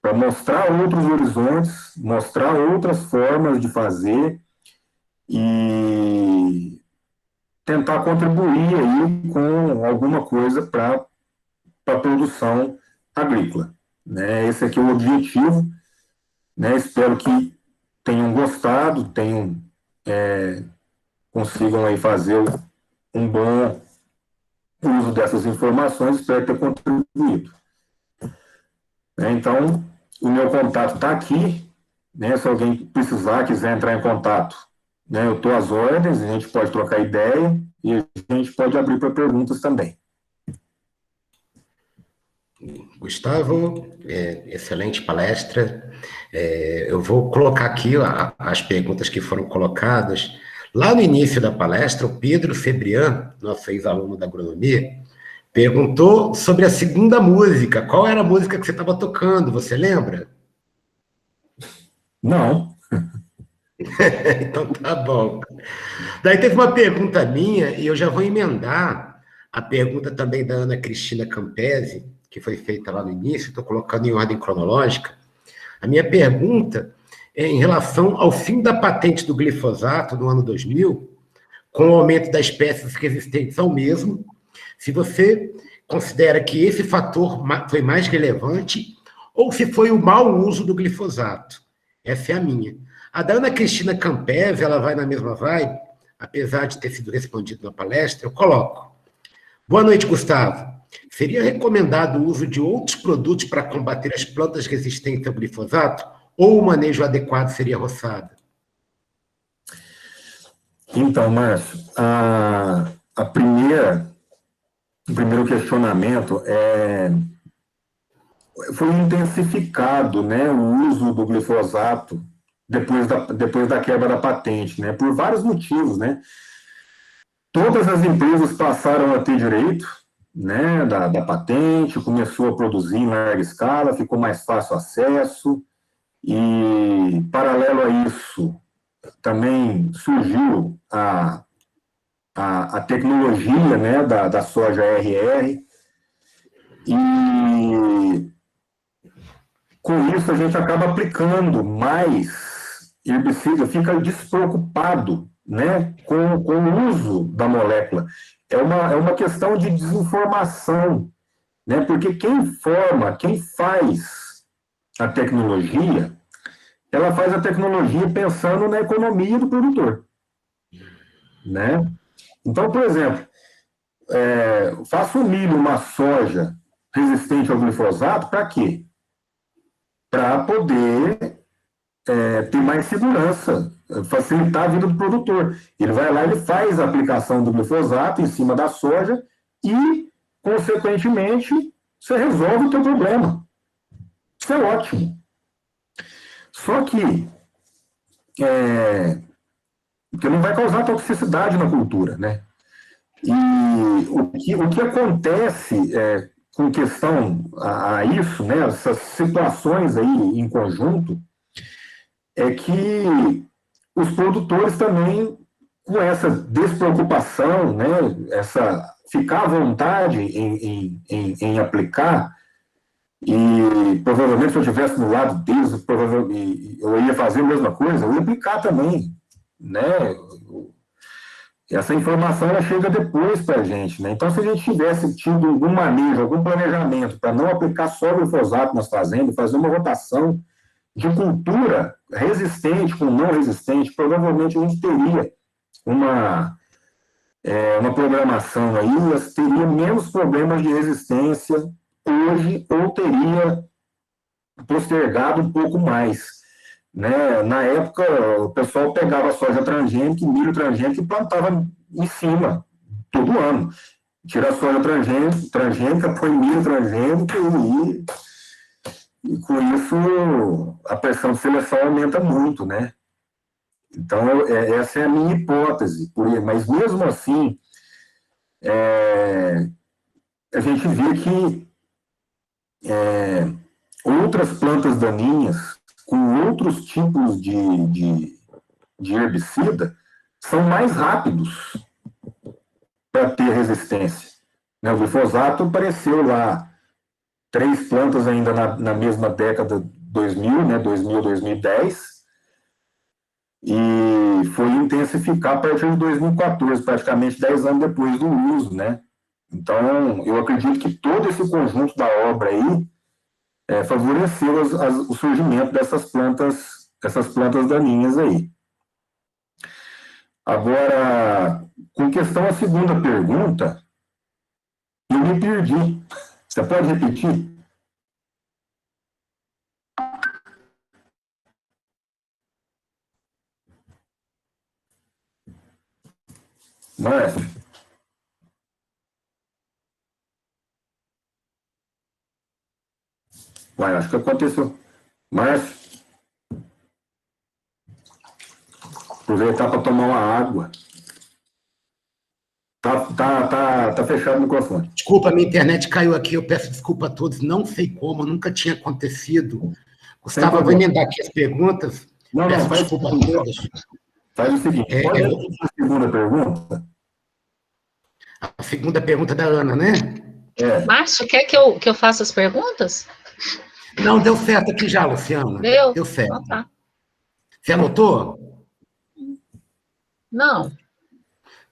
para mostrar outros horizontes, mostrar outras formas de fazer e tentar contribuir aí com alguma coisa para a produção agrícola. Né? Esse aqui é o objetivo, né? Espero que tenham gostado, consigam aí fazer um bom uso dessas informações, espero ter contribuído. Então, o meu contato está aqui, né? Se alguém precisar, quiser entrar em contato, né? Eu estou às ordens, a gente pode trocar ideia e a gente pode abrir para perguntas também. Gustavo, excelente palestra. Eu vou colocar aqui as perguntas que foram colocadas. Lá no início da palestra, o Pedro Febrian, nosso ex-aluno da agronomia, perguntou sobre a segunda música. Qual era a música que você estava tocando? Você lembra? Não. Então tá bom. Daí teve uma pergunta minha, e eu já vou emendar a pergunta também da Ana Cristina Campese, que foi feita lá no início, estou colocando em ordem cronológica. A minha pergunta é em relação ao fim da patente do glifosato no ano 2000, com o aumento das espécies resistentes ao mesmo, se você considera que esse fator foi mais relevante ou se foi o mau uso do glifosato. Essa é a minha. A da Ana Cristina Campese, ela vai na mesma vibe, apesar de ter sido respondido na palestra, eu coloco. Boa noite, Gustavo. Seria recomendado o uso de outros produtos para combater as plantas resistentes ao glifosato ou o manejo adequado seria roçada? Então, Márcio, o primeiro questionamento foi intensificado, né, o uso do glifosato depois da quebra da patente, né, por vários motivos, né. Todas as empresas passaram a ter direito, né, da patente, começou a produzir em larga escala, ficou mais fácil o acesso, e, paralelo a isso, também surgiu a tecnologia, né, da soja RR, e com isso a gente acaba aplicando mais herbicida, fica despreocupado, né, com o uso da molécula. É uma questão de desinformação, né, porque quem faz a tecnologia, ela faz a tecnologia pensando na economia do produtor, né? Então, por exemplo, faço um milho, uma soja resistente ao glifosato, para quê? Para poder ter mais segurança, facilitar a vida do produtor. Ele vai lá, ele faz a aplicação do glifosato em cima da soja e consequentemente, você resolve o teu problema. Isso é ótimo. Só que porque não vai causar toxicidade na cultura, né? E o que acontece com questão a isso, né, essas situações aí em conjunto, é que os produtores também, com essa despreocupação, né, ficar à vontade em aplicar, e provavelmente se eu estivesse no lado deles, provavelmente eu ia fazer a mesma coisa, eu ia aplicar também, né? Essa informação ela chega depois para a gente, né? Então, se a gente tivesse tido algum manejo, algum planejamento para não aplicar só glifosato nas fazendas, fazer uma rotação de cultura resistente com não resistente, provavelmente a gente teria uma, uma programação aí, teria menos problemas de resistência hoje, ou teria postergado um pouco mais. Né? Na época, o pessoal pegava soja transgênica, milho transgênico e plantava em cima, todo ano. Tira a soja transgênica, põe milho transgênico e com isso a pressão de seleção aumenta muito, né? Então, essa é a minha hipótese. Mas mesmo assim, a gente vê que outras plantas daninhas com outros tipos de herbicida são mais rápidos para ter resistência. Né? O glifosato apareceu lá, 3 plantas ainda na mesma década 2000, né? 2000, 2010, e foi intensificar a partir de 2014, praticamente 10 anos depois do uso, né? Então, eu acredito que todo esse conjunto da obra aí favoreceu o surgimento dessas plantas daninhas aí. Agora, com questão à segunda pergunta, eu me perdi. Você pode repetir? Márcio? Uai, acho que aconteceu. Márcio? Aproveitar para tomar uma água. Tá fechado o microfone. Desculpa, minha internet caiu aqui, eu peço desculpa a todos, não sei como, nunca tinha acontecido. Gustavo, eu vou emendar aqui as perguntas. Não, peço faz desculpa a todos. Faz o seguinte, pode repetir a segunda pergunta? A segunda pergunta da Ana, né? Márcio, quer que eu faça as perguntas? Não, deu certo aqui já, Luciana. Deu certo. Ah, tá. Você anotou? Não.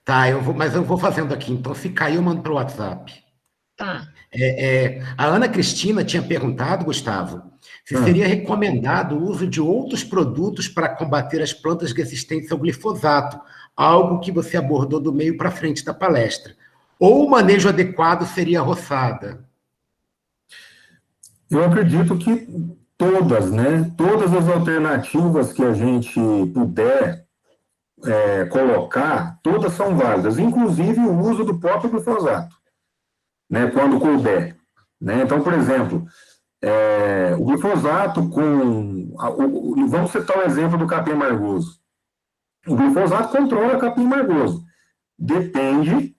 Tá, mas eu vou fazendo aqui. Então, se cair, eu mando para o WhatsApp. Tá. A Ana Cristina tinha perguntado, Gustavo, se seria recomendado o uso de outros produtos para combater as plantas resistentes ao glifosato, algo que você abordou do meio para frente da palestra. Ou o manejo adequado seria a roçada? Eu acredito que todas, né? Todas as alternativas que a gente puder colocar, todas são válidas, inclusive o uso do próprio glifosato, né? Quando couber. Né? Então, por exemplo, o glifosato vamos citar o exemplo do capim margoso. O glifosato controla o capim margoso. Depende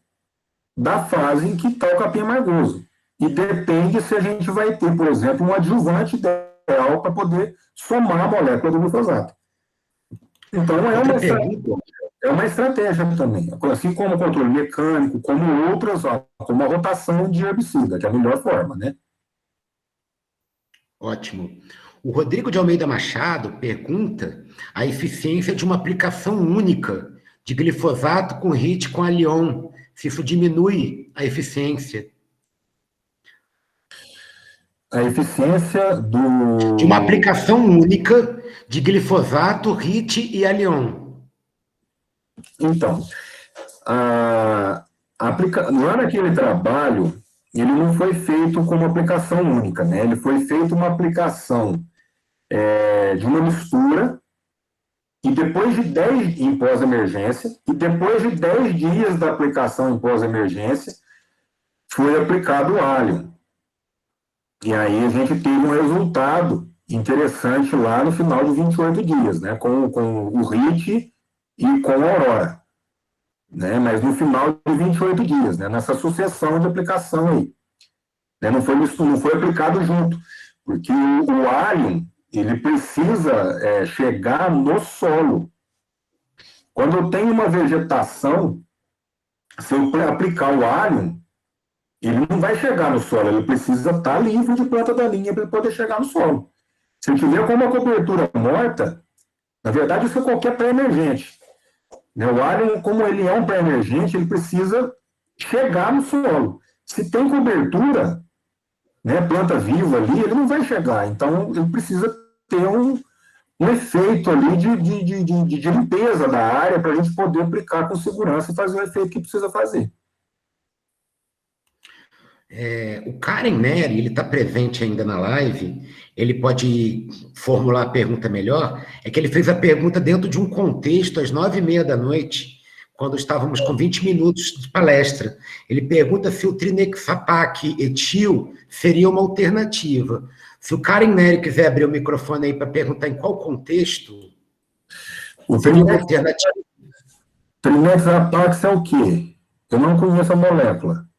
da fase em que está o capim margoso. E depende se a gente vai ter, por exemplo, um adjuvante ideal para poder somar a molécula do glifosato. Então, é uma estratégia também. Assim como o controle mecânico, como outras, como a rotação de herbicida, que é a melhor forma, né? Ótimo. O Rodrigo de Almeida Machado pergunta a eficiência de uma aplicação única de glifosato com HIT com Alion, se isso diminui a eficiência. A eficiência de uma aplicação única de glifosato, HIT e Alion. Então, lá naquele trabalho, ele não foi feito como aplicação única, né? Ele foi feito uma aplicação de uma mistura, e depois de 10 em pós-emergência, e depois de 10 dias da aplicação em pós-emergência, foi aplicado o Allium. E aí a gente teve um resultado interessante lá no final de 28 dias, né, com o RIT e com a Aurora, né, mas no final de 28 dias, né, nessa sucessão de aplicação aí. Né, não foi aplicado junto, porque o Allium, ele precisa chegar no solo. Quando eu tenho uma vegetação, se eu aplicar o Allium, ele não vai chegar no solo, ele precisa estar livre de planta daninha para ele poder chegar no solo. Se eu tiver com uma cobertura morta, na verdade isso é qualquer pré-emergente. O Allium, como ele é um pré-emergente, ele precisa chegar no solo. Se tem cobertura, né, planta viva ali, ele não vai chegar. Então, ele precisa ter um efeito ali de limpeza da área para a gente poder aplicar com segurança e fazer o efeito que precisa fazer. O Karen Neri, ele está presente ainda na live, ele pode formular a pergunta melhor, é que ele fez a pergunta dentro de um contexto, às 9h30 da noite, quando estávamos com 20 minutos de palestra. Ele pergunta se o Trinexapac etil seria uma alternativa. Se o Karen Neri quiser abrir o microfone aí para perguntar em qual contexto, seria uma alternativa. Trinexapac é o quê? Eu não conheço a molécula.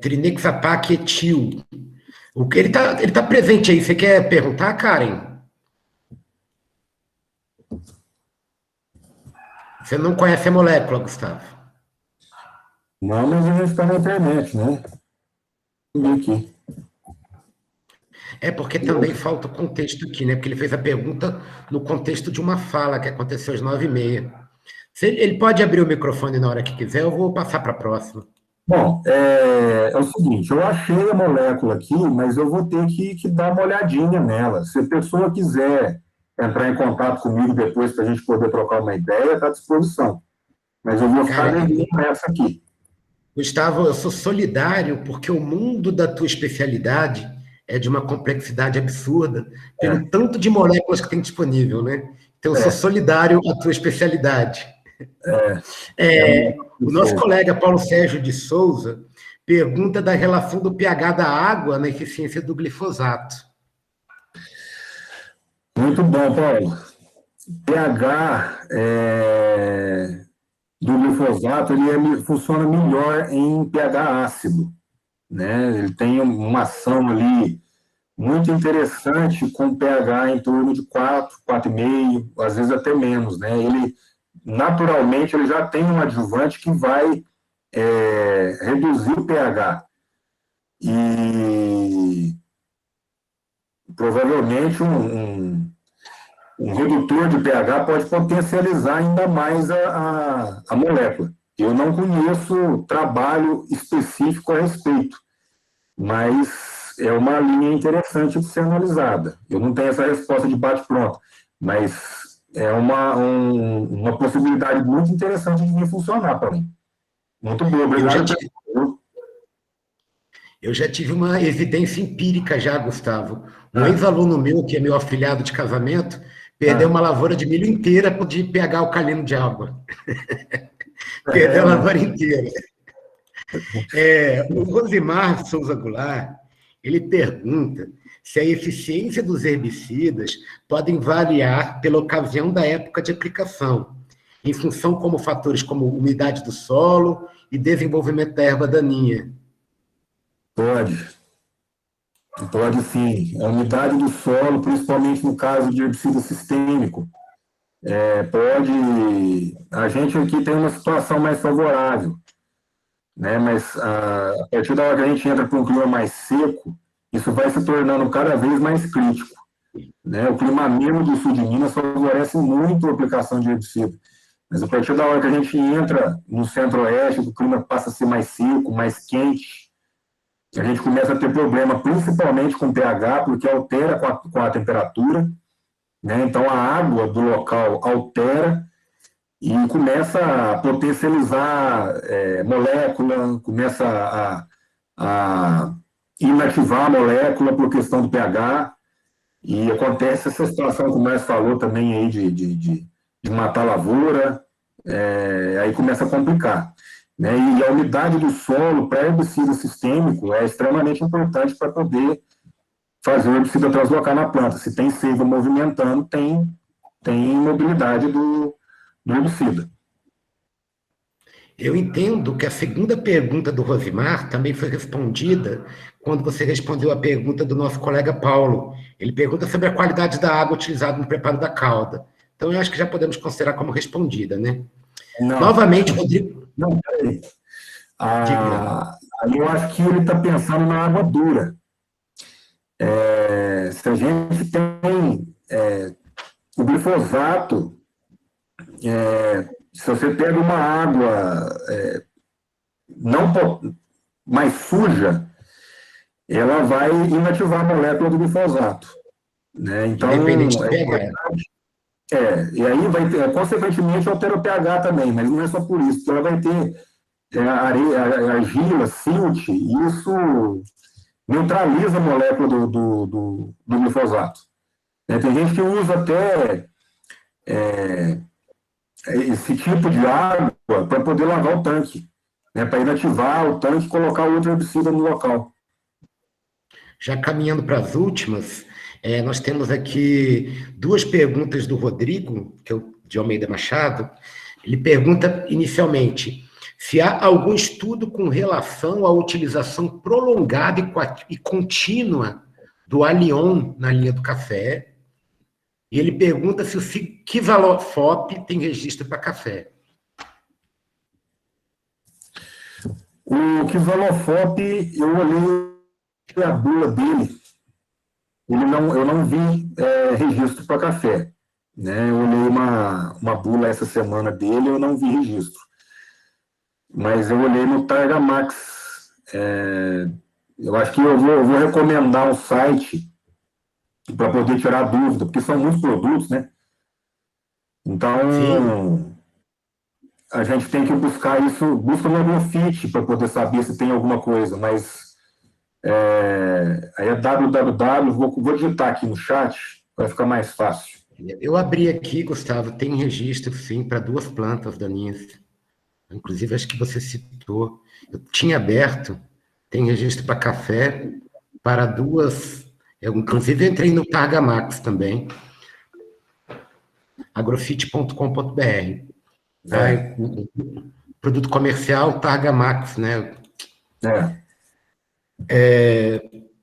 Trinexapac etil. O que ele tá presente aí. Você quer perguntar, Karen? Você não conhece a molécula, Gustavo? Não, mas a gente está na internet, né? Aqui. Porque também falta o contexto aqui, né? Porque ele fez a pergunta no contexto de uma fala que aconteceu às 9h30. Ele pode abrir o microfone na hora que quiser, eu vou passar para a próxima. Bom, é o seguinte, eu achei a molécula aqui, mas eu vou ter que dar uma olhadinha nela. Se a pessoa quiser entrar em contato comigo depois para a gente poder trocar uma ideia, está à disposição. Mas eu vou ficar devendo essa aqui. Gustavo, eu sou solidário porque o mundo da tua especialidade é de uma complexidade absurda, pelo tanto de moléculas que tem disponível, né? Então, eu sou solidário à tua especialidade. O nosso colega Paulo Sérgio de Souza pergunta da relação do pH da água na eficiência do glifosato. Muito bom, Paulo. pH do glifosato ele funciona melhor em pH ácido, né? Ele tem uma ação ali muito interessante com pH em torno de 4, 4,5, às vezes até menos, né? Ele naturalmente ele já tem um adjuvante que vai reduzir o pH e provavelmente um redutor de pH pode potencializar ainda mais a molécula. Eu não conheço trabalho específico a respeito, mas é uma linha interessante de ser analisada. Eu não tenho essa resposta de bate-pronto, mas é uma possibilidade muito interessante de vir funcionar para mim. Muito bom, obrigado. Eu já tive uma evidência empírica já, Gustavo. Um ex-aluno meu, que é meu afilhado de casamento, perdeu uma lavoura de milho inteira de pH alcalino de água. Perdeu a lavoura inteira. O Rosimar Souza Goulart, ele pergunta se a eficiência dos herbicidas podem variar pela ocasião da época de aplicação, em função como fatores como umidade do solo e desenvolvimento da erva daninha. Pode sim. A umidade do solo, principalmente no caso de herbicida sistêmico, a gente aqui tem uma situação mais favorável, né? Mas a partir da hora que a gente entra para um clima mais seco, isso vai se tornando cada vez mais crítico, né? O clima ameno do sul de Minas favorece muito a aplicação de herbicida, mas a partir da hora que a gente entra no centro-oeste, o clima passa a ser mais seco, mais quente, a gente começa a ter problema, principalmente com pH, porque altera com a temperatura, né? Então a água do local altera e começa a potencializar molécula, começa a inativar a molécula por questão do pH, e acontece essa situação que o Márcio falou também aí de matar a lavoura, aí começa a complicar. né? E a umidade do solo para herbicida sistêmico é extremamente importante para poder fazer o herbicida translocar na planta. Se tem seiva movimentando, tem mobilidade do herbicida. Eu entendo que a segunda pergunta do Rosimar também foi respondida quando você respondeu a pergunta do nosso colega Paulo. Ele pergunta sobre a qualidade da água utilizada no preparo da calda. Então, eu acho que já podemos considerar como respondida, né? Não, Novamente, Rodrigo. não, peraí. Diga. Aí eu acho que ele está pensando na água dura. Se a gente tem o glifosato, se você pega uma água não mais suja, ela vai inativar a molécula do glifosato, né? Então, Independente do pH. E aí vai ter, consequentemente, altera o pH também, mas não é só por isso, ela vai ter areia, argila, silt, e isso neutraliza a molécula do glifosato. Tem gente que usa até esse tipo de água para poder lavar o tanque, né, para inativar o tanque e colocar outro herbicida no local. Já caminhando para as últimas, nós temos aqui duas perguntas do Rodrigo, de Almeida Machado. Ele pergunta inicialmente se há algum estudo com relação à utilização prolongada e contínua do Alion na linha do café. E ele pergunta se o Kizalofop tem registro para café. O Kizalofop, eu olhei a bula dele, eu não vi registro para café. Né? Eu olhei uma bula essa semana dele, eu não vi registro. Mas eu olhei no Targamax. Eu acho que eu vou recomendar um site para poder tirar dúvida, porque são muitos produtos, né? Então, sim, a gente tem que busca no Agrofit para poder saber se tem alguma coisa, mas aí é www, vou digitar aqui no chat, vai ficar mais fácil. Eu abri aqui, Gustavo, tem registro, sim, para 2 plantas daninhas. Inclusive, acho que você citou. Eu tinha aberto, tem registro para café, para 2. Inclusive, entrei no Targamax também, agrofit.com.br. Produto comercial, Targamax, né?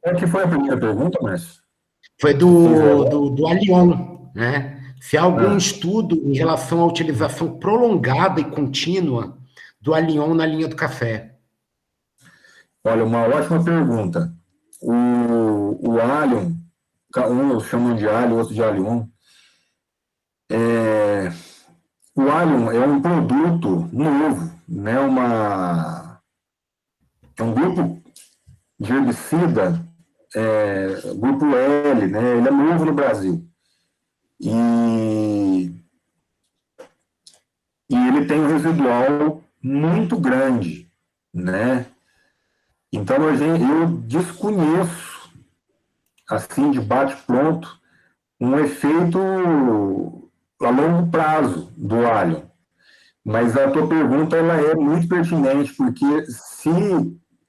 Qual que foi a primeira pergunta, Márcio? Foi do Alion, né? Se há algum estudo em relação à utilização prolongada e contínua do Alion na linha do café? Olha, uma ótima pergunta. O Alion, um chamam de Alion, outro de Alion. O Alion é um produto novo, né? É um grupo de herbicida, grupo L, né? Ele é novo no Brasil. E ele tem um residual muito grande, né? Então, eu desconheço, assim, de bate-pronto, um efeito a longo prazo do Alion. Mas a tua pergunta ela é muito pertinente, porque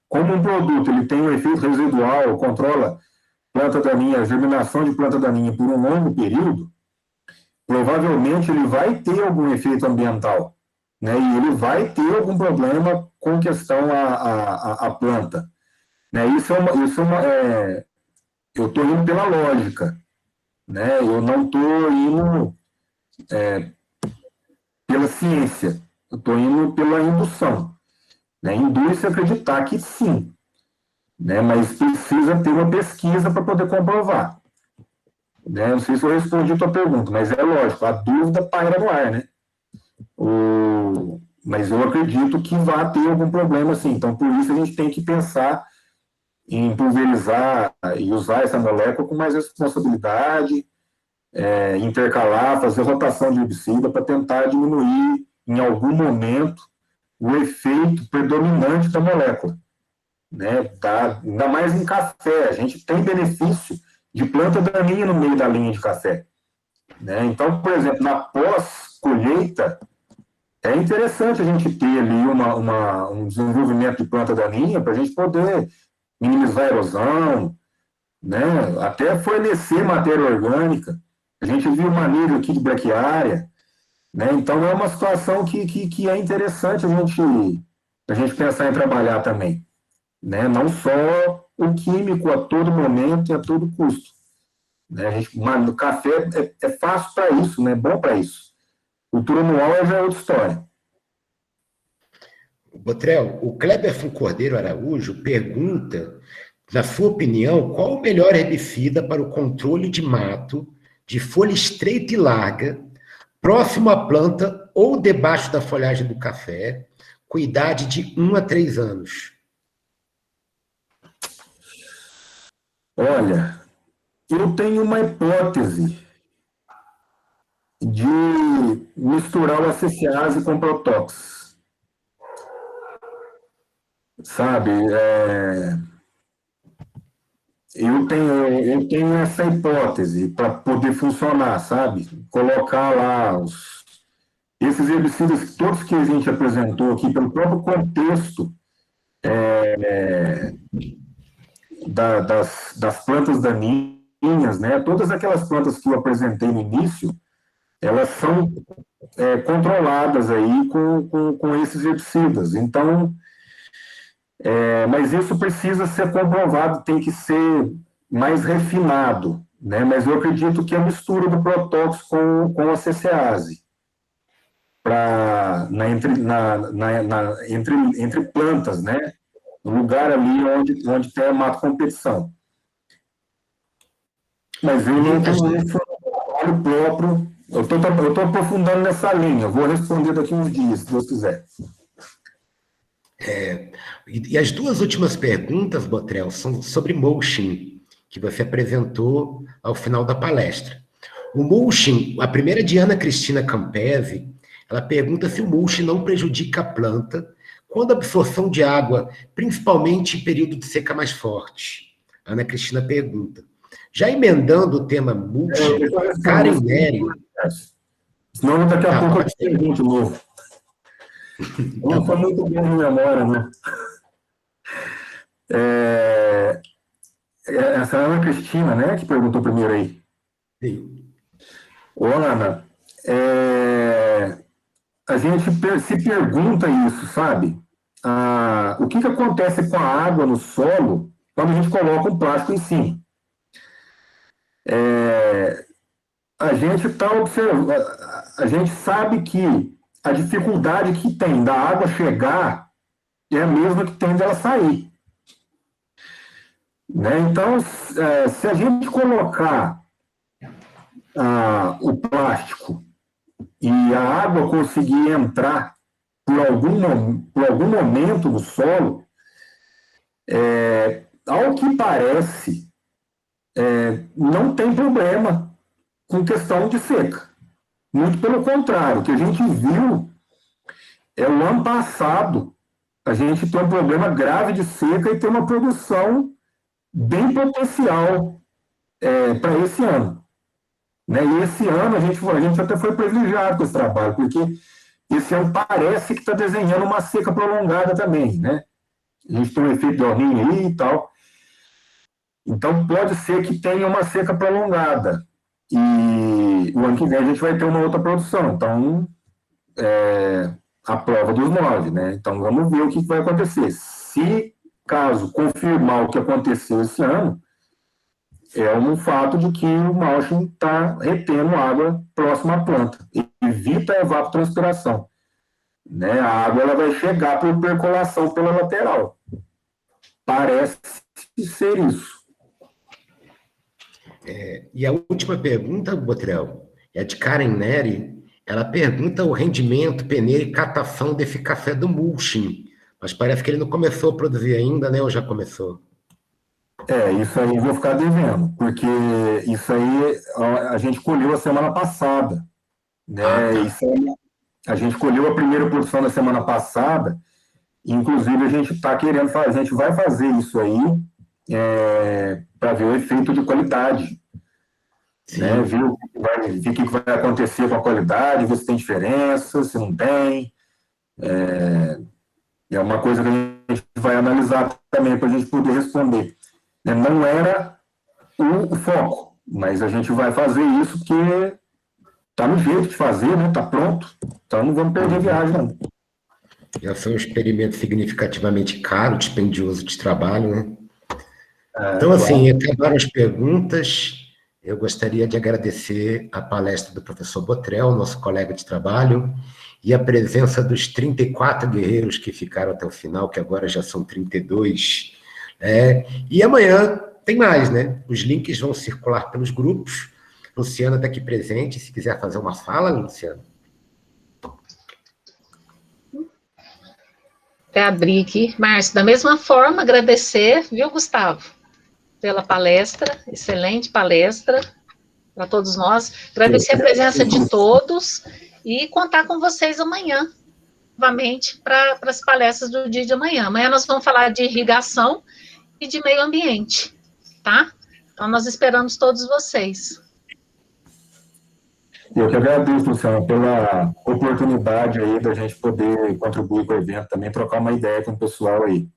como um produto ele tem um efeito residual, controla planta daninha, germinação de planta daninha por um longo período, provavelmente ele vai ter algum efeito ambiental, né? E ele vai ter algum problema com questão à planta. Né? Eu estou indo pela lógica, né? Eu não estou indo pela ciência, eu estou indo pela indução. Né? Induz-se a acreditar que sim, né? Mas precisa ter uma pesquisa para poder comprovar. Né? Não sei se eu respondi a tua pergunta, mas é lógico, a dúvida paira no ar, né? Mas eu acredito que vai ter algum problema, sim. Então, por isso, a gente tem que pensar em pulverizar e usar essa molécula com mais responsabilidade, intercalar, fazer rotação de herbicida para tentar diminuir, em algum momento, o efeito predominante da molécula. Né? Ainda mais em café, a gente tem benefício de planta daninha no meio da linha de café. Né? Então, por exemplo, na pós-colheita, é interessante a gente ter ali um desenvolvimento de planta daninha para a gente poder minimizar a erosão, né? Até fornecer matéria orgânica. A gente viu manejo aqui de braquiária, né? Então é uma situação que é interessante a gente pensar em trabalhar também, né? Não só o químico a todo momento e a todo custo, né? O café é fácil para isso, né? Bom para isso. Cultura anual já é outra história. Botrel, o Cleberson Cordeiro Araújo pergunta, na sua opinião, qual o melhor herbicida para o controle de mato de folha estreita e larga, próximo à planta ou debaixo da folhagem do café, com idade de 1 a 3 anos? Olha, eu tenho uma hipótese de misturar o ACCase com Protox, sabe? Eu tenho essa hipótese para poder funcionar, sabe? Colocar lá esses herbicidas, todos que a gente apresentou aqui, pelo próprio contexto das plantas daninhas, né? Todas aquelas plantas que eu apresentei no início, elas são controladas aí com esses herbicidas. Então, mas isso precisa ser comprovado, tem que ser mais refinado, né? Mas eu acredito que a mistura do Protox com a CCase entre plantas, né? No lugar ali onde tem a mato competição. Mas eu não tenho um trabalho próprio. Eu estou aprofundando nessa linha. Eu vou responder daqui uns dias, se Deus quiser. E as duas últimas perguntas, Botrel, são sobre mulching, que você apresentou ao final da palestra. O mulching, a primeira de Ana Cristina Campese, ela pergunta se o mulching não prejudica a planta quando a absorção de água, principalmente em período de seca mais forte. Ana Cristina pergunta. Já emendando o tema mulching, Karen Neri... Senão daqui a pouco eu te pergunto de novo. Não foi muito bem de memória, né? Essa é a Ana Cristina, né, que perguntou primeiro aí. Sim. Ô, Ana, a gente se pergunta isso, sabe? O que acontece com a água no solo quando a gente coloca um plástico em cima? A gente está observando, a gente sabe que a dificuldade que tem da água chegar é a mesma que tem dela sair. Né? Então, se a gente colocar o plástico e a água conseguir entrar por algum momento no solo, ao que parece, não tem problema com questão de seca. Muito pelo contrário, o que a gente viu o ano passado, a gente tem um problema grave de seca e tem uma produção bem potencial para esse ano. Né? E esse ano a gente até foi privilegiado com esse trabalho, porque esse ano parece que está desenhando uma seca prolongada também. Né? A gente tem um efeito de El Niño aí e tal. Então pode ser que tenha uma seca prolongada. E o ano que vem a gente vai ter uma outra produção. Então, a prova dos 9, né? Então vamos ver o que vai acontecer. Se caso confirmar o que aconteceu esse ano, é um fato de que o mulching está retendo água próxima à planta, evita a evapotranspiração. Né? A água ela vai chegar por percolação pela lateral. Parece ser isso. E a última pergunta, Botrel, é de Karen Neri. Ela pergunta o rendimento, peneira e catação desse café do mulching. Mas parece que ele não começou a produzir ainda, né? Ou já começou? Isso aí eu vou ficar devendo, porque isso aí a gente colheu a semana passada. Né? Tá. Isso aí, a gente colheu a primeira produção da semana passada, inclusive a gente está querendo fazer, a gente vai fazer isso aí para ver o efeito de qualidade. Né? Ver o que vai acontecer com a qualidade, ver se tem diferença, se não tem. É uma coisa que a gente vai analisar também para a gente poder responder. Não era o foco, mas a gente vai fazer isso porque está no jeito de fazer, né? Está pronto, então não vamos perder viagem, não. Já foi um experimento significativamente caro, dispendioso de trabalho, né? Então, assim, acabaram as perguntas. Eu gostaria de agradecer a palestra do professor Botrel, nosso colega de trabalho, e a presença dos 34 guerreiros que ficaram até o final, que agora já são 32. E amanhã tem mais, né? Os links vão circular pelos grupos. Luciana está aqui presente, se quiser fazer uma fala, Luciana. Até abrir aqui. Márcio, da mesma forma, agradecer, viu, Gustavo, pela palestra, excelente palestra para todos nós. Agradecer a presença de todos e contar com vocês amanhã, novamente, para as palestras do dia de amanhã. Amanhã nós vamos falar de irrigação e de meio ambiente, tá? Então, nós esperamos todos vocês. Eu que agradeço, Luciano, pela oportunidade aí da gente poder contribuir com o evento, também trocar uma ideia com o pessoal aí.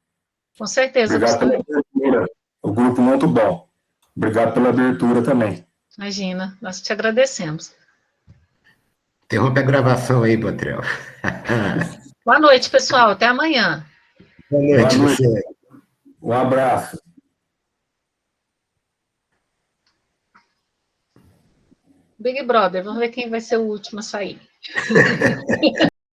Com certeza, Obrigado Gustavo. pela abertura. O grupo muito bom. Obrigado pela abertura também. Imagina, nós te agradecemos. Interrompe a gravação aí, Botrel. Boa noite, pessoal. Até amanhã. Boa noite, Boa noite. Luciana. Um abraço. Big Brother, vamos ver quem vai ser o último a sair.